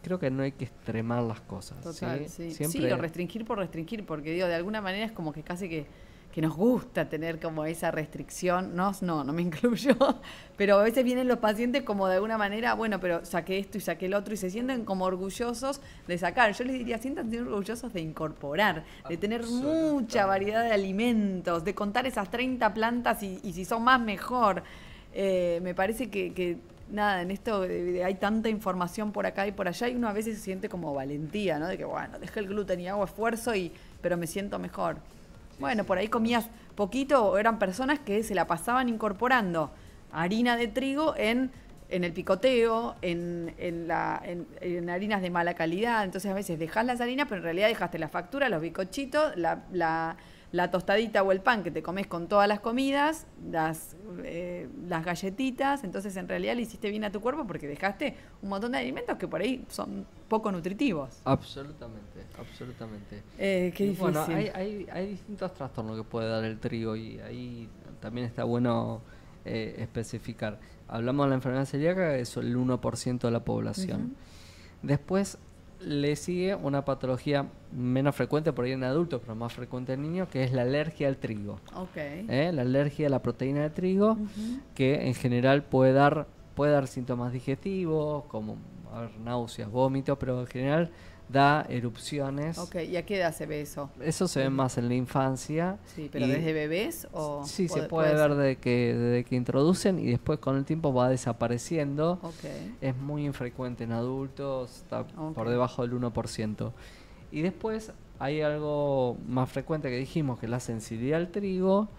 Creo que no hay que extremar las cosas. Total, sí. Siempre... Sí, o restringir por restringir, porque digo, de alguna manera es como que casi que nos gusta tener como esa restricción. No me incluyo, pero a veces vienen los pacientes como de alguna manera, bueno, pero saqué esto y saqué el otro, y se sienten como orgullosos de sacar. Yo les diría, siéntanse orgullosos de incorporar, de tener mucha variedad de alimentos, de contar esas 30 plantas y si son más, mejor. Me parece que nada, en esto hay tanta información por acá y por allá, y uno a veces se siente como valentía, ¿no? De que, bueno, dejé el gluten y hago esfuerzo, pero me siento mejor. Bueno, por ahí comías poquito, o eran personas que se la pasaban incorporando harina de trigo en el picoteo, en harinas de mala calidad. Entonces a veces dejás las harinas, pero en realidad dejaste la factura, los bizcochitos, la tostadita o el pan que te comes con todas las comidas, las galletitas. Entonces en realidad le hiciste bien a tu cuerpo porque dejaste un montón de alimentos que por ahí son poco nutritivos. Absolutamente. Qué difícil. Bueno, hay distintos trastornos que puede dar el trigo, y ahí también está bueno especificar. Hablamos de la enfermedad celíaca, que es el 1% de la población. Después le sigue una patología menos frecuente por ahí en adultos, pero más frecuente en niños, que es la alergia al trigo. La alergia a la proteína de trigo, que en general puede dar síntomas digestivos, como náuseas, vómitos, pero en general da erupciones. ¿Y a qué edad se ve eso? Eso se ve más en la infancia. Sí, pero ¿desde bebés o...? Sí, se puede ver desde que introducen, y después con el tiempo va desapareciendo. Es muy infrecuente en adultos, está por debajo del 1%. Y después hay algo más frecuente que dijimos, que es la sensibilidad al trigo,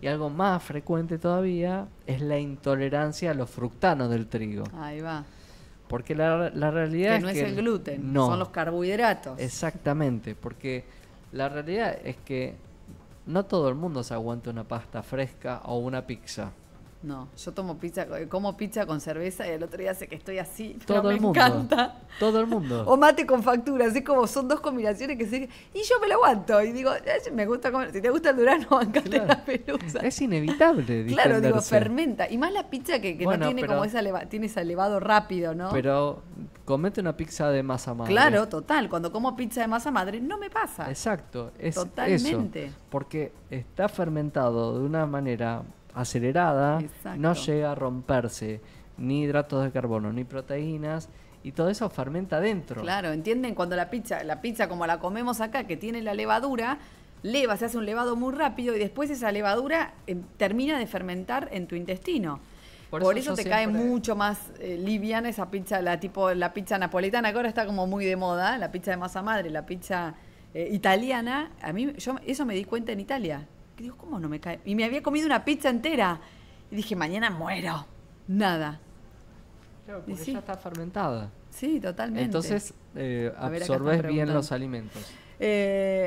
y algo más frecuente todavía es la intolerancia a los fructanos del trigo. Ahí va. Porque la realidad es que... Que no es el gluten, no, son los carbohidratos. Exactamente, porque la realidad es que no todo el mundo se aguanta una pasta fresca o una pizza. No, yo tomo pizza, como pizza con cerveza y el otro día sé que estoy así, pero Todo me el mundo. encanta. Todo el mundo. O mate con factura, así como son dos combinaciones que sé. Y yo me lo aguanto. Y digo, me gusta comer. Si te gusta el durazno, bancate Claro. la pelusa. Es inevitable Claro, digo, distenderse. fermenta. Y más la pizza que Bueno, no tiene pero- como tiene ese elevado rápido, ¿no? Pero comete una pizza de masa madre. Claro, total. Cuando como pizza de masa madre, no me pasa. Exacto, es Totalmente. eso. Porque está fermentado de una manera acelerada, Exacto. no llega a romperse ni hidratos de carbono ni proteínas y todo eso fermenta dentro. Claro, ¿entienden? Cuando la pizza como la comemos acá, que tiene la levadura, se hace un levado muy rápido y después esa levadura termina de fermentar en tu intestino. Por eso yo te cae siempre- mucho más liviana esa pizza, la pizza napoletana, que ahora está como muy de moda, la pizza de masa madre, la pizza italiana. Yo eso me di cuenta en Italia. Que digo, ¿cómo no me cae? Y me había comido una pizza entera. Y dije, mañana muero. Nada. Claro, Y porque sí. ya está fermentada. Sí, totalmente. Entonces A ver, acá absorbes están bien preguntando. los alimentos.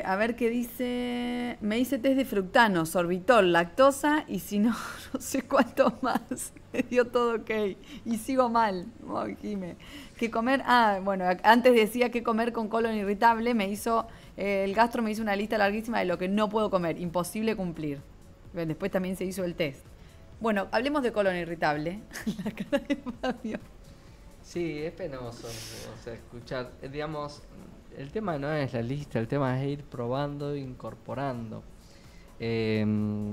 A ver qué dice. Me hice test de fructano, sorbitol, lactosa y si no, no sé cuánto más. Me dio todo ok. Y sigo mal. Ay, Jime. ¿Qué comer? Bueno, antes decía que comer con colon irritable. El gastro me hizo una lista larguísima de lo que no puedo comer. Imposible cumplir. Después también se hizo el test. Bueno, hablemos de colon irritable. La cara de Fabio. Sí, es penoso, o sea, escuchar, digamos, el tema no es la lista, el tema es ir probando e incorporando.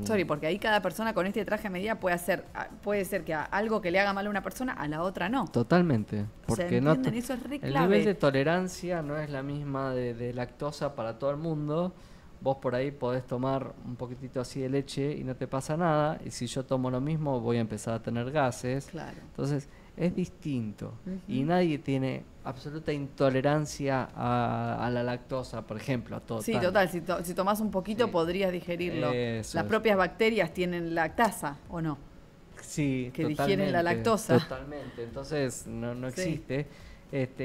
Sorry, porque ahí cada persona con este traje a medida puede ser que algo que le haga mal a una persona, a la otra no. Totalmente, O sea, porque no ¿entienden? Eso es re el clave. nivel de tolerancia no es la misma de lactosa para todo el mundo. Vos por ahí podés tomar un poquitito así de leche y no te pasa nada, y si yo tomo lo mismo voy a empezar a tener gases. Claro. Entonces es distinto y Ujú. nadie tiene absoluta intolerancia a la lactosa, por ejemplo, a todo. Sí, total. Si tomás un poquito Sí. podrías digerirlo. Eso Las es. propias bacterias tienen lactasa, ¿o no? Sí, que digieren la totalmente, lactosa. Totalmente, entonces no Sí. existe.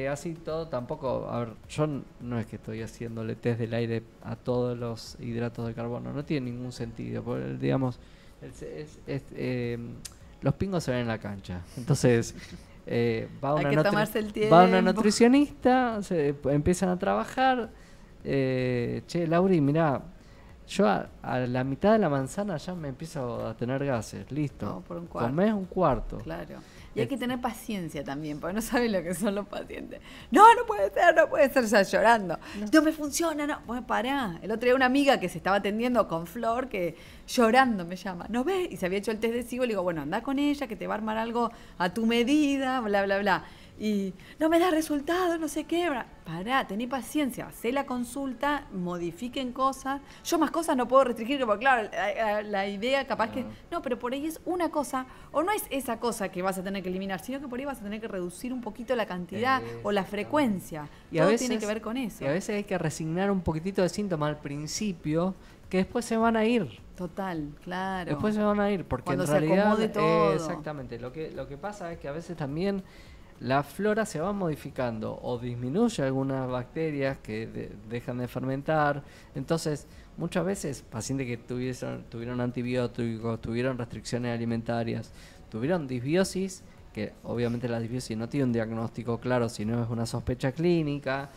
Así todo tampoco, a ver, yo no es que estoy haciéndole test del aire a todos los hidratos de carbono, no tiene ningún sentido, porque, digamos, los pingos se ven en la cancha, entonces Hay que tomarse el va una tiempo. nutricionista, empiezan a trabajar, che, Lauri, mirá, yo a la mitad de la manzana ya me empiezo a tener gases, listo, No, por un cuarto. comés un cuarto. Claro. Y hay que tener paciencia también, porque no saben lo que son los pacientes. No puede ser, ya llorando. No me funciona, no. Bueno, pará. El otro día una amiga que se estaba atendiendo con Flor, que llorando me llama, ¿no ves? Y se había hecho el test de SIBO, le digo, bueno, anda con ella, que te va a armar algo a tu medida, bla, bla, bla. Y no me da resultado, no sé qué. Pará, tené paciencia, hacé la consulta, modifiquen cosas. Yo más cosas no puedo restringir, porque claro, la idea capaz que... No, pero por ahí es una cosa, o no es esa cosa que vas a tener que eliminar, sino que por ahí vas a tener que reducir un poquito la cantidad o la frecuencia. Y a Todo veces, tiene que ver con eso. Y a veces hay que resignar un poquitito de síntomas al principio, que después se van a ir. Total, claro. Después se van a ir, porque Cuando en se realidad... acomode todo. Exactamente. Lo que pasa es que a veces también la flora se va modificando o disminuye algunas bacterias que dejan de fermentar. Entonces, muchas veces pacientes que tuvieron antibióticos, tuvieron restricciones alimentarias, tuvieron disbiosis, que obviamente la disbiosis no tiene un diagnóstico claro, sino es una sospecha clínica,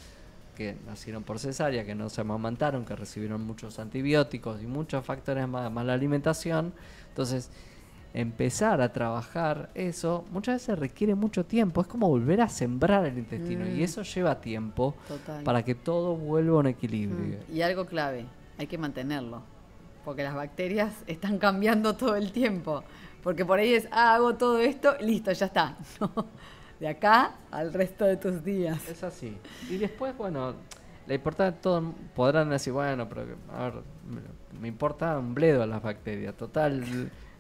que nacieron por cesárea, que no se amamantaron, que recibieron muchos antibióticos y muchos factores más la alimentación. Entonces, empezar a trabajar eso muchas veces requiere mucho tiempo. Es como volver a sembrar el intestino y eso lleva tiempo Total. para que todo vuelva a un equilibrio. Y algo clave, hay que mantenerlo, porque las bacterias están cambiando todo el tiempo. Porque por ahí hago todo esto, listo, ya está. No, de acá al resto de tus días. Es así. Y después, bueno, la importancia, todos podrán decir, bueno, pero a ver, me importa un bledo a las bacterias. Total,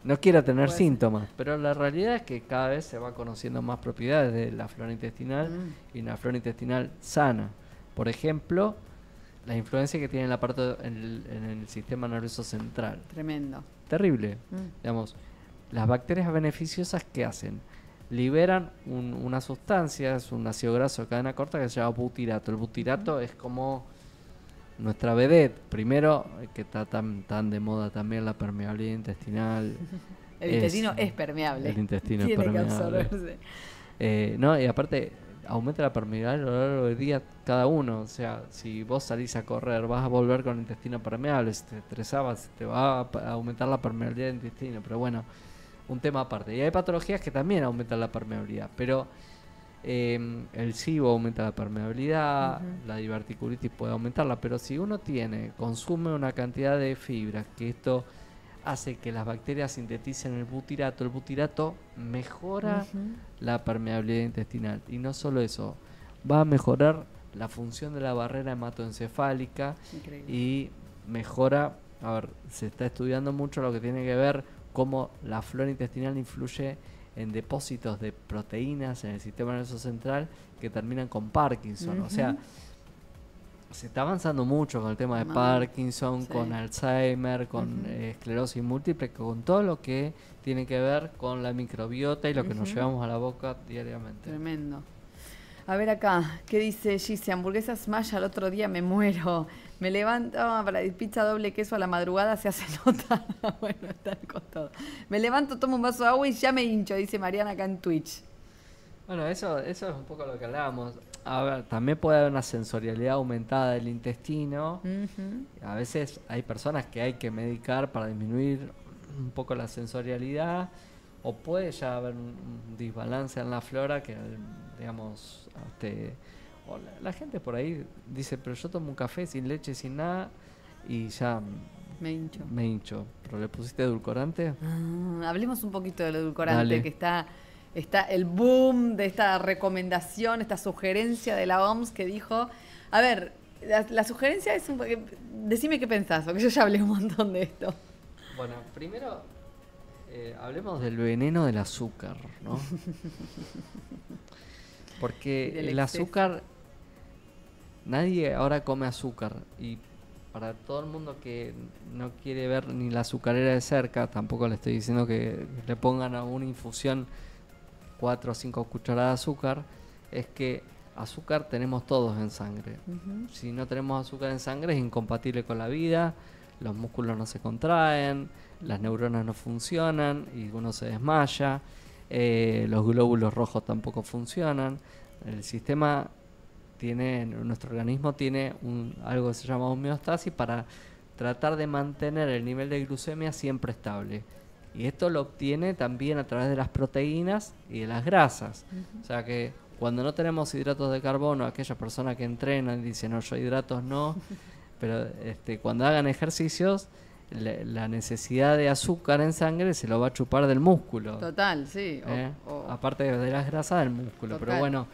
no quiero tener Puede ser. síntomas. Pero la realidad es que cada vez se va conociendo más propiedades de la flora intestinal y una flora intestinal sana. Por ejemplo, la influencia que tiene la parte en el sistema nervioso central. Tremendo. Terrible. Digamos, las bacterias beneficiosas, ¿qué hacen? Liberan una sustancia, es un ácido graso de cadena corta que se llama butirato. El butirato es como nuestra vedette. Primero, que está tan de moda también la permeabilidad intestinal. El intestino es permeable. El intestino Tiene es permeable. que absorberse. No, y aparte aumenta la permeabilidad a lo largo del día cada uno. O sea, si vos salís a correr, vas a volver con el intestino permeable. Si te estresabas, te va a aumentar la permeabilidad del intestino. Pero bueno, un tema aparte. Y hay patologías que también aumentan la permeabilidad. Pero el SIBO aumenta la permeabilidad, la diverticulitis puede aumentarla. Pero si uno consume una cantidad de fibras, que esto hace que las bacterias sinteticen el butirato mejora la permeabilidad intestinal. Y no solo eso, va a mejorar la función de la barrera hematoencefálica. Increíble. Y mejora, se está estudiando mucho lo que tiene que ver cómo la flora intestinal influye en depósitos de proteínas en el sistema nervioso central que terminan con Parkinson. O sea, se está avanzando mucho con el tema de Parkinson, con Alzheimer, con esclerosis múltiple, con todo lo que tiene que ver con la microbiota y lo que nos llevamos a la boca diariamente. Tremendo. A ver acá, ¿qué dice Gise? Hamburguesa Smash al otro día me muero. Me levanto para pizza doble queso a la madrugada, se hace nota. Bueno, está con todo. Me levanto, tomo un vaso de agua y ya me hincho, dice Mariana acá en Twitch. Bueno, eso es un poco lo que hablábamos. A ver, también puede haber una sensorialidad aumentada del intestino. A veces hay personas que hay que medicar para disminuir un poco la sensorialidad, o puede ya haber un desbalance en la flora que, digamos, la gente por ahí dice, pero yo tomo un café sin leche, sin nada, y ya me hincho. ¿Pero le pusiste edulcorante? Hablemos un poquito del edulcorante. Dale. Que está el boom de esta recomendación, esta sugerencia de la OMS que dijo, a ver, la sugerencia es decime qué pensás, porque yo ya hablé un montón de esto. Bueno, primero hablemos del veneno del azúcar, ¿no? Porque el azúcar, nadie ahora come azúcar, y para todo el mundo que no quiere ver ni la azucarera de cerca, tampoco le estoy diciendo que le pongan a una infusión 4 o 5 cucharadas de azúcar, es que azúcar tenemos todos en sangre. Si no tenemos azúcar en sangre es incompatible con la vida, los músculos no se contraen, las neuronas no funcionan y uno se desmaya, los glóbulos rojos tampoco funcionan. El sistema nuestro organismo tiene algo que se llama homeostasis para tratar de mantener el nivel de glucemia siempre estable. Y esto lo obtiene también a través de las proteínas y de las grasas. O sea que cuando no tenemos hidratos de carbono, aquellas personas que entrenan y dicen, no, yo hidratos no, pero cuando hagan ejercicios, la necesidad de azúcar en sangre se lo va a chupar del músculo. Total, sí. Aparte de las grasas del músculo. Total. Pero bueno,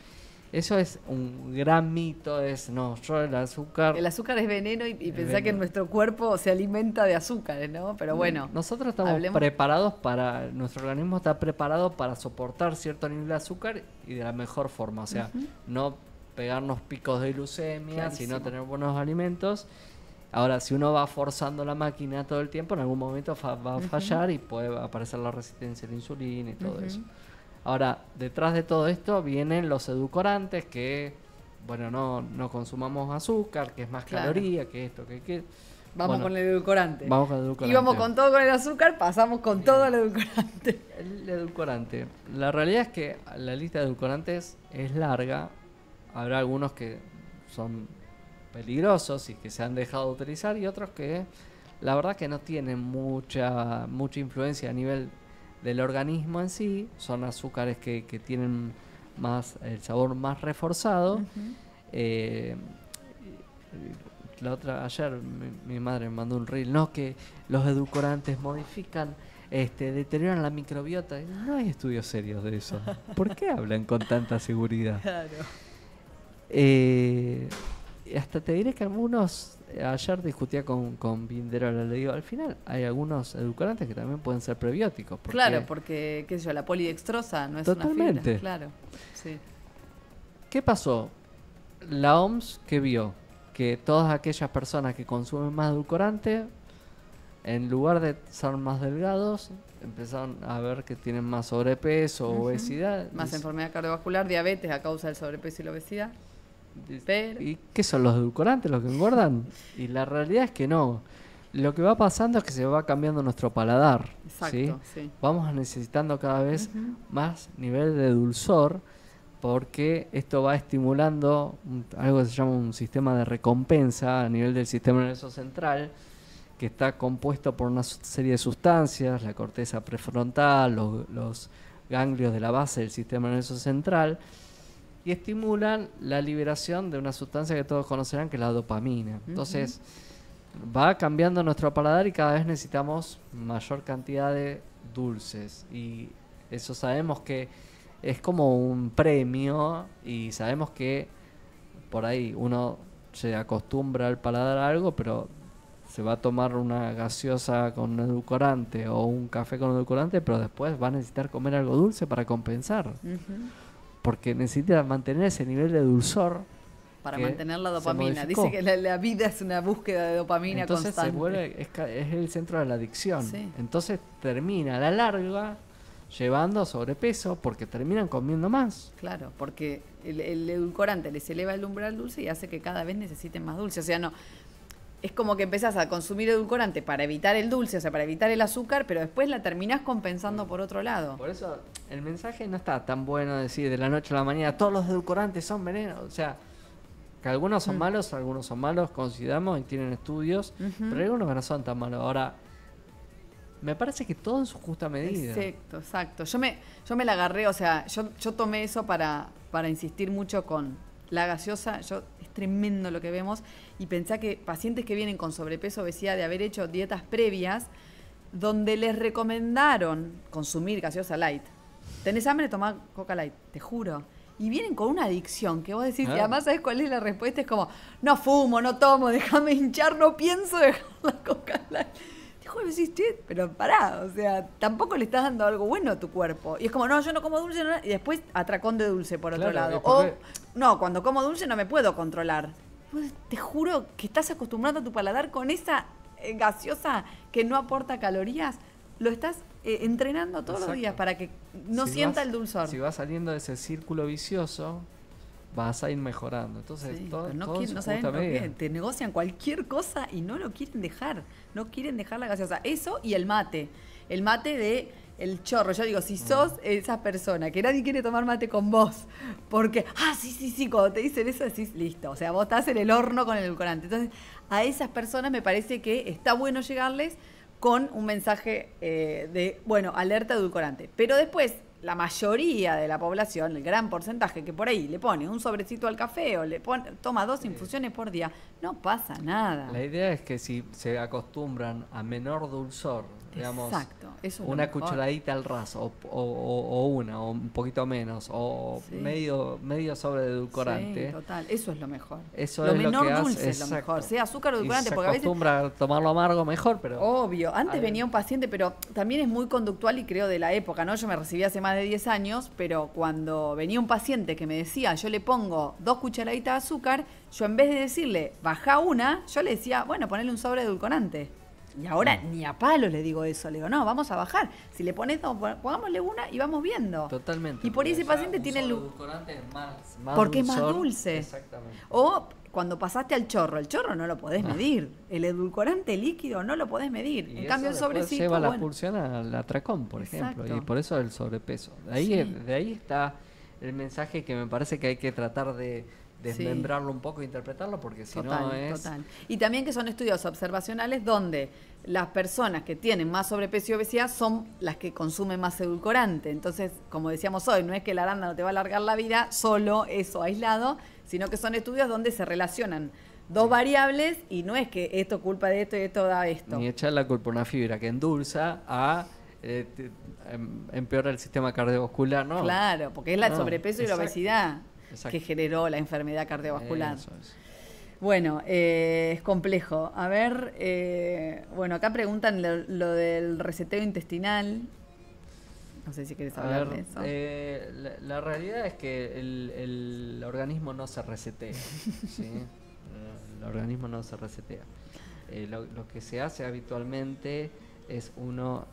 eso es un gran mito, yo el azúcar... El azúcar es veneno y pensar que nuestro cuerpo se alimenta de azúcares, ¿no? Pero bueno... Nosotros estamos preparados nuestro organismo está preparado para soportar cierto nivel de azúcar y de la mejor forma. O sea, no pegarnos picos de glucemia, sino tener buenos alimentos. Ahora, si uno va forzando la máquina todo el tiempo, en algún momento va a fallar y puede aparecer la resistencia a la insulina y todo eso. Ahora, detrás de todo esto vienen los edulcorantes, que, bueno, no consumamos azúcar, que es más caloría, que esto, que... Vamos con el edulcorante. Vamos con el edulcorante. Íbamos con todo con el azúcar, pasamos con todo el edulcorante. El edulcorante. La realidad es que la lista de edulcorantes es larga. Habrá algunos que son peligrosos y que se han dejado de utilizar, y otros que la verdad que no tienen mucha influencia a nivel del organismo en sí. Son azúcares que tienen el sabor más reforzado. Ayer mi madre me mandó un reel, que los edulcorantes modifican, deterioran la microbiota. No hay estudios serios de eso. ¿Por qué hablan con tanta seguridad? Claro. Hasta te diré que algunos, ayer discutía con Vinderola, le digo, al final hay algunos edulcorantes que también pueden ser prebióticos. Claro, porque, qué sé yo, la polidextrosa no es totalmente una fibra. Claro, sí. ¿Qué pasó? La OMS, que vio que todas aquellas personas que consumen más edulcorante, en lugar de ser más delgados, empezaron a ver que tienen más sobrepeso, obesidad. Más enfermedad cardiovascular, diabetes a causa del sobrepeso y la obesidad. ¿Y qué son los edulcorantes los que engordan? Y la realidad es que no. lo que va pasando es que se va cambiando nuestro paladar. Exacto, sí. Vamos necesitando cada vez más nivel de dulzor, porque esto va estimulando algo que se llama un sistema de recompensa a nivel del sistema nervioso central, que está compuesto por una serie de sustancias, la corteza prefrontal, los ganglios de la base del sistema nervioso central, y estimulan la liberación de una sustancia que todos conocerán, que es la dopamina. Entonces, va cambiando nuestro paladar y cada vez necesitamos mayor cantidad de dulces. Y eso sabemos que es como un premio, y sabemos que por ahí uno se acostumbra al paladar a algo, pero se va a tomar una gaseosa con un edulcorante o un café con edulcorante, pero después va a necesitar comer algo dulce para compensar. Porque necesita mantener ese nivel de dulzor. Para mantener la dopamina. Dice que la vida es una búsqueda de dopamina. Entonces constante. Se vuelve, es el centro de la adicción. Sí. Entonces termina a la larga llevando sobrepeso porque terminan comiendo más. Claro, porque el edulcorante les eleva el umbral dulce y hace que cada vez necesiten más dulce. O sea, no, es como que empezás a consumir edulcorante para evitar el dulce, o sea, para evitar el azúcar, pero después la terminás compensando por otro lado. Por eso el mensaje no está tan bueno decir de la noche a la mañana todos los edulcorantes son veneno. O sea, que algunos son malos, consideramos y tienen estudios, pero algunos que no son tan malos. Ahora, me parece que todo en su justa medida. Exacto. Yo me la agarré, o sea, yo tomé eso para insistir mucho con la gaseosa. Es tremendo lo que vemos. Y pensá que pacientes que vienen con sobrepeso, obesidad, de haber hecho dietas previas, donde les recomendaron consumir gaseosa light. ¿Tenés hambre? Tomá Coca Light, te juro. Y vienen con una adicción que vos decís, y además ¿sabés cuál es la respuesta? Es como, no fumo, no tomo, déjame hinchar, no pienso dejar la Coca Light. Te juro, decís, pero pará, o sea, tampoco le estás dando algo bueno a tu cuerpo. Y es como, no, yo no como dulce, no, y después atracón de dulce por otro lado. O, no, cuando como dulce no me puedo controlar. Pues, te juro que estás acostumbrando a tu paladar con esa gaseosa que no aporta calorías. Lo estás entrenando todos los días para que no sienta el dulzor. Si vas saliendo de ese círculo vicioso, vas a ir mejorando. Entonces, todo no saben por qué. Te negocian cualquier cosa y no lo quieren dejar. No quieren dejar la gaseosa. Eso y el mate. El mate de el chorro. Yo digo, si sos esa persona que nadie quiere tomar mate con vos, porque, sí, cuando te dicen eso decís, listo. O sea, vos estás en el horno con el edulcorante. Entonces, a esas personas me parece que está bueno llegarles con un mensaje de, alerta edulcorante. Pero después, la mayoría de la población, el gran porcentaje que por ahí le pone un sobrecito al café o toma 2 infusiones por día, no pasa nada. La idea es que si se acostumbran a menor dulzor, digamos, eso es una cucharadita al ras o un poquito menos, o medio sobre de edulcorante. Sí, total, eso es lo mejor. Eso lo es menor lo que dulce hace, es lo mejor, sea azúcar o edulcorante, porque a veces acostumbra a tomarlo amargo mejor, pero obvio, antes venía un paciente, pero también es muy conductual y creo de la época, ¿no? Yo me recibí hace más de 10 años, pero cuando venía un paciente que me decía, yo le pongo 2 cucharaditas de azúcar, yo en vez de decirle, baja una, yo le decía, bueno, ponele un sobre de edulcorante. Y ahora ni a palos le digo eso, le digo, no, vamos a bajar. Si le pones 2, pongámosle una y vamos viendo. Totalmente. Y por ese paciente tiene el edulcorante es más porque dulzor, es más dulce. Exactamente. O cuando pasaste al chorro, el chorro no lo podés medir. El edulcorante líquido no lo podés medir. Y en cambio el sobrecito lleva la pulsión al atracón, por ejemplo, y por eso el sobrepeso. De ahí está el mensaje que me parece que hay que tratar de desmembrarlo un poco e interpretarlo, porque si no es... Total. Y también que son estudios observacionales donde las personas que tienen más sobrepeso y obesidad son las que consumen más edulcorante. Entonces, como decíamos hoy, no es que la arándano te va a alargar la vida, solo eso aislado, sino que son estudios donde se relacionan 2 variables y no es que esto culpa de esto y esto da esto. Ni echar la culpa a una fibra que endulza a... empeora el sistema cardiovascular, ¿no? Claro, porque es el sobrepeso y la obesidad que generó la enfermedad cardiovascular. Eso es. Bueno, es complejo. A ver, acá preguntan lo del reseteo intestinal. No sé si quieres hablar de eso. La realidad es que el organismo no se resetea. ¿Sí? El organismo no se resetea. Lo que se hace habitualmente es uno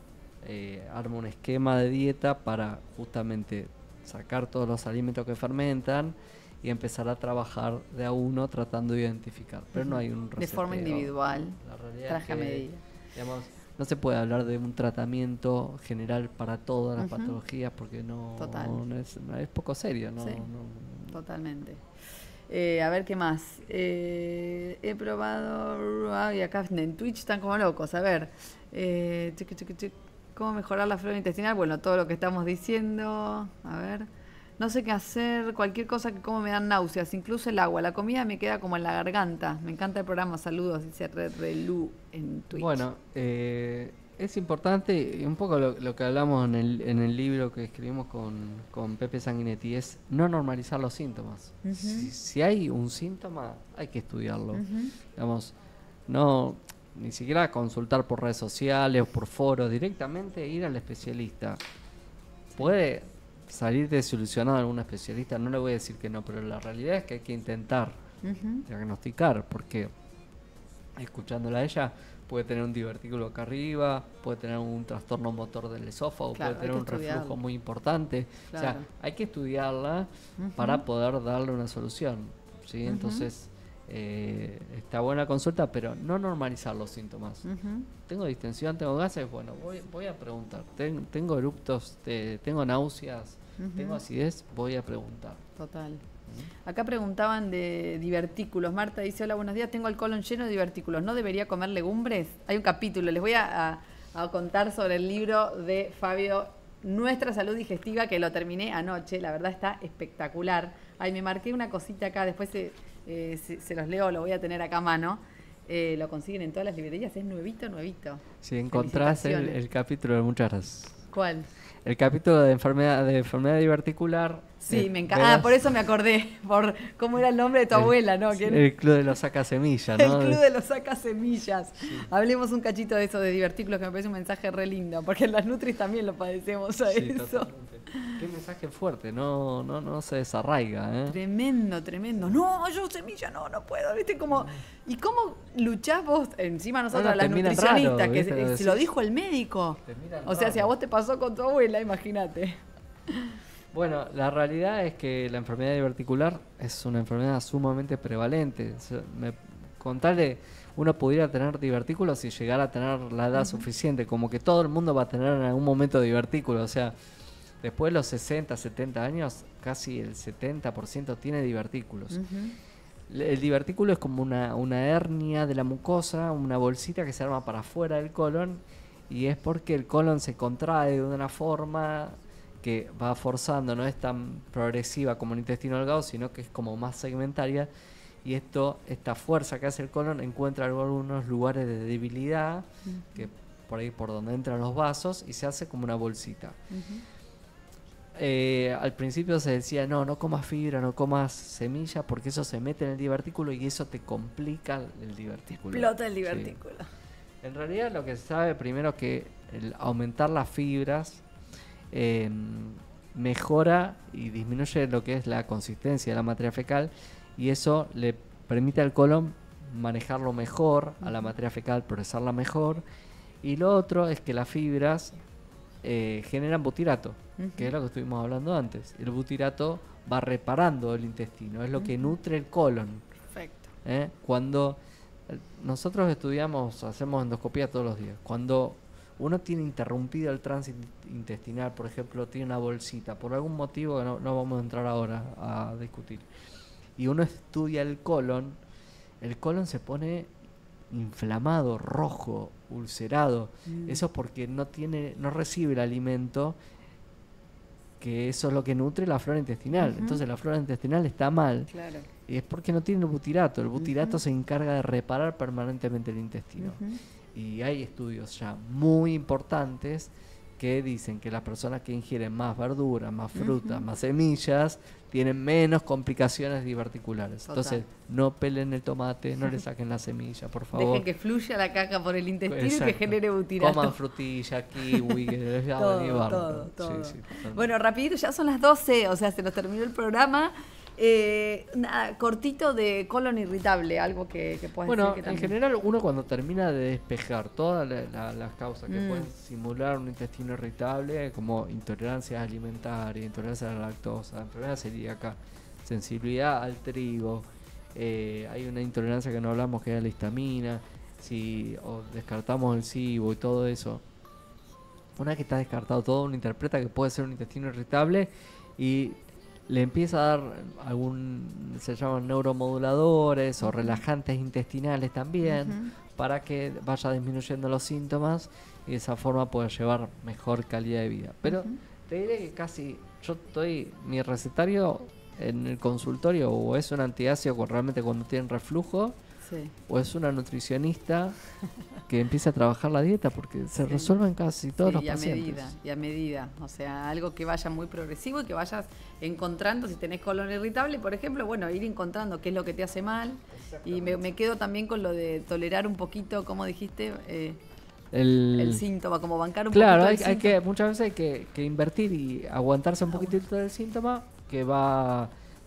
arma un esquema de dieta para justamente sacar todos los alimentos que fermentan y empezar a trabajar de a uno tratando de identificar. Pero no hay un reseteo. De forma individual, La realidad traje es a que, medida. digamos, no se puede hablar de un tratamiento general para todas las patologías porque no es poco serio. No, Sí, no. totalmente. A ver qué más. He probado. Ay, acá en Twitch están como locos. A ver. ¿Cómo mejorar la flora intestinal? Bueno, todo lo que estamos diciendo. A ver. No sé qué hacer. Cualquier cosa que como me dan náuseas. Incluso el agua. La comida me queda como en la garganta. Me encanta el programa. Saludos, dice Relu en Twitch. Bueno, es importante, y un poco lo que hablamos en el libro que escribimos con Pepe Sanguinetti, es no normalizar los síntomas. Si hay un síntoma, hay que estudiarlo. Digamos, no, ni siquiera consultar por redes sociales o por foros, directamente ir al especialista. Puede salir desilusionado algún especialista, no le voy a decir que no, pero la realidad es que hay que intentar diagnosticar, porque escuchándola a ella, puede tener un divertículo acá arriba, puede tener un trastorno motor del esófago, puede tener un reflujo muy importante. Claro. O sea, hay que estudiarla para poder darle una solución, ¿sí? Entonces, está buena la consulta, pero no normalizar los síntomas. Tengo distensión, tengo gases, bueno, voy a preguntar. Tengo eruptos, tengo náuseas, tengo acidez, voy a preguntar. Total. Acá preguntaban de divertículos. Marta dice, hola, buenos días, tengo el colon lleno de divertículos, ¿no debería comer legumbres? Hay un capítulo, les voy a contar sobre el libro de Fabio, Nuestra Salud Digestiva, que lo terminé anoche, la verdad está espectacular. Ay, me marqué una cosita acá, después se los leo, lo voy a tener acá a mano. Lo consiguen en todas las librerías, es nuevito. Si encontrás el capítulo, muchas gracias. ¿Cuál? El capítulo de enfermedad diverticular. Sí, me encanta. Por eso me acordé, por cómo era el nombre de tu abuela, ¿no? El Club de los Sacasemillas, ¿no? El Club de los Sacasemillas. Sí. Hablemos un cachito de eso, de divertículos, que me parece un mensaje re lindo, porque en las Nutris también lo padecemos a eso. Totalmente. Qué mensaje fuerte, no se desarraiga, ¿eh? Tremendo. No, yo semilla no puedo, ¿viste? Como, ¿y cómo luchás vos? Encima nosotros, las nutricionistas, raro, que si lo dijo el médico. O sea, si a vos te pasó con tu abuela, imagínate. Bueno, la realidad es que la enfermedad diverticular es una enfermedad sumamente prevalente. Con tal de uno pudiera tener divertículos si llegara a tener la edad suficiente, como que todo el mundo va a tener en algún momento divertículos. O sea, después de los 60, 70 años, casi el 70% tiene divertículos. El divertículo es como una hernia de la mucosa, una bolsita que se arma para afuera del colon, y es porque el colon se contrae de una forma que va forzando, no es tan progresiva como el intestino delgado, sino que es como más segmentaria, y esta fuerza que hace el colon encuentra algunos lugares de debilidad, que por ahí por donde entran los vasos, y se hace como una bolsita. Al principio se decía, no comas fibra, no comas semilla, porque eso se mete en el divertículo y eso te complica el divertículo. Explota el divertículo. Sí. En realidad lo que se sabe primero es que el aumentar las fibras mejora y disminuye lo que es la consistencia de la materia fecal, y eso le permite al colon manejarlo mejor, a la materia fecal procesarla mejor. Y lo otro es que las fibras generan butirato, que es lo que estuvimos hablando antes. El butirato va reparando el intestino, es lo que nutre el colon. Perfecto. Cuando nosotros hacemos endoscopía todos los días, cuando uno tiene interrumpido el tránsito intestinal, por ejemplo, tiene una bolsita, por algún motivo que no vamos a entrar ahora a discutir, y uno estudia el colon se pone inflamado, rojo, ulcerado. Eso es porque no recibe el alimento, que eso es lo que nutre la flora intestinal. Entonces la flora intestinal está mal. Claro. Y es porque no tiene el butirato. El butirato se encarga de reparar permanentemente el intestino. Y hay estudios ya muy importantes que dicen que las personas que ingieren más verduras, más frutas, más semillas, tienen menos complicaciones diverticulares. Total. Entonces, no pelen el tomate, no le saquen la semilla, por favor. Dejen que fluya la caca por el intestino. Exacto. Y que genere butirato. Coman frutilla, kiwi, que les va a venir bárbaro. Todo. Sí, bueno, rapidito, ya son las 12, o sea, se nos terminó el programa. Nada, cortito de colon irritable, algo que puedas decir que en también. general uno cuando termina de despejar todas las causas que pueden simular un intestino irritable, como intolerancias alimentarias, intolerancia a la lactosa, enfermedad celíaca, sensibilidad al trigo, hay una intolerancia que no hablamos que es la histamina, si descartamos el SIBO y todo eso, una vez que está descartado todo, uno interpreta que puede ser un intestino irritable y le empieza a dar se llaman neuromoduladores o relajantes intestinales también, para que vaya disminuyendo los síntomas y de esa forma pueda llevar mejor calidad de vida. Pero te diré que mi recetario en el consultorio o es un antiácido realmente cuando tienen reflujo, o es una nutricionista que empieza a trabajar la dieta, porque se resuelven casi todos los pacientes. Y a medida, o sea, algo que vaya muy progresivo y que vayas encontrando, si tenés colon irritable, por ejemplo, bueno, ir encontrando qué es lo que te hace mal. Y me quedo también con lo de tolerar un poquito, como dijiste, el síntoma, como bancar un poquito el síntoma. Claro, muchas veces hay que invertir y aguantarse un poquitito del síntoma que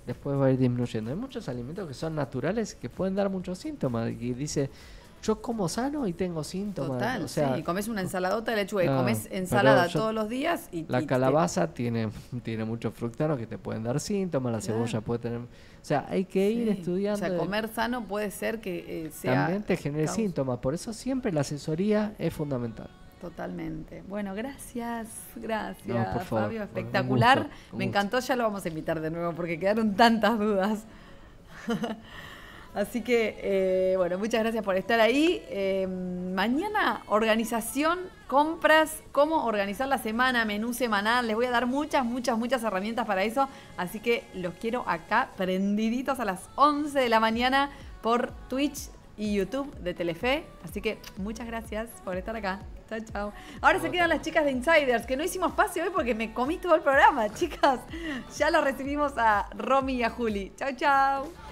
después va a ir disminuyendo. Hay muchos alimentos que son naturales que pueden dar muchos síntomas. Y dice, yo como sano y tengo síntomas. Total, o sea, sí, comes una ensaladota de lechuga, comes ensalada todos los días. La calabaza tiene muchos fructanos que te pueden dar síntomas, la cebolla puede tener... O sea, hay que ir estudiando. O sea, comer sano puede ser que sea... También te genere síntomas, por eso siempre la asesoría es fundamental. Totalmente. Bueno, gracias, No, por favor, Fabio, espectacular. Un gusto. Me encantó, ya lo vamos a invitar de nuevo porque quedaron tantas dudas. Así que, bueno, muchas gracias por estar ahí. Mañana, organización, compras, cómo organizar la semana, menú semanal. Les voy a dar muchas herramientas para eso. Así que los quiero acá prendiditos a las 11 de la mañana por Twitch y YouTube de Telefe. Así que muchas gracias por estar acá. Chao, chao. Ahora se quedan las chicas de Insiders, que no hicimos pase hoy porque me comí todo el programa, chicas. Ya lo recibimos a Romy y a Juli. Chao, chao.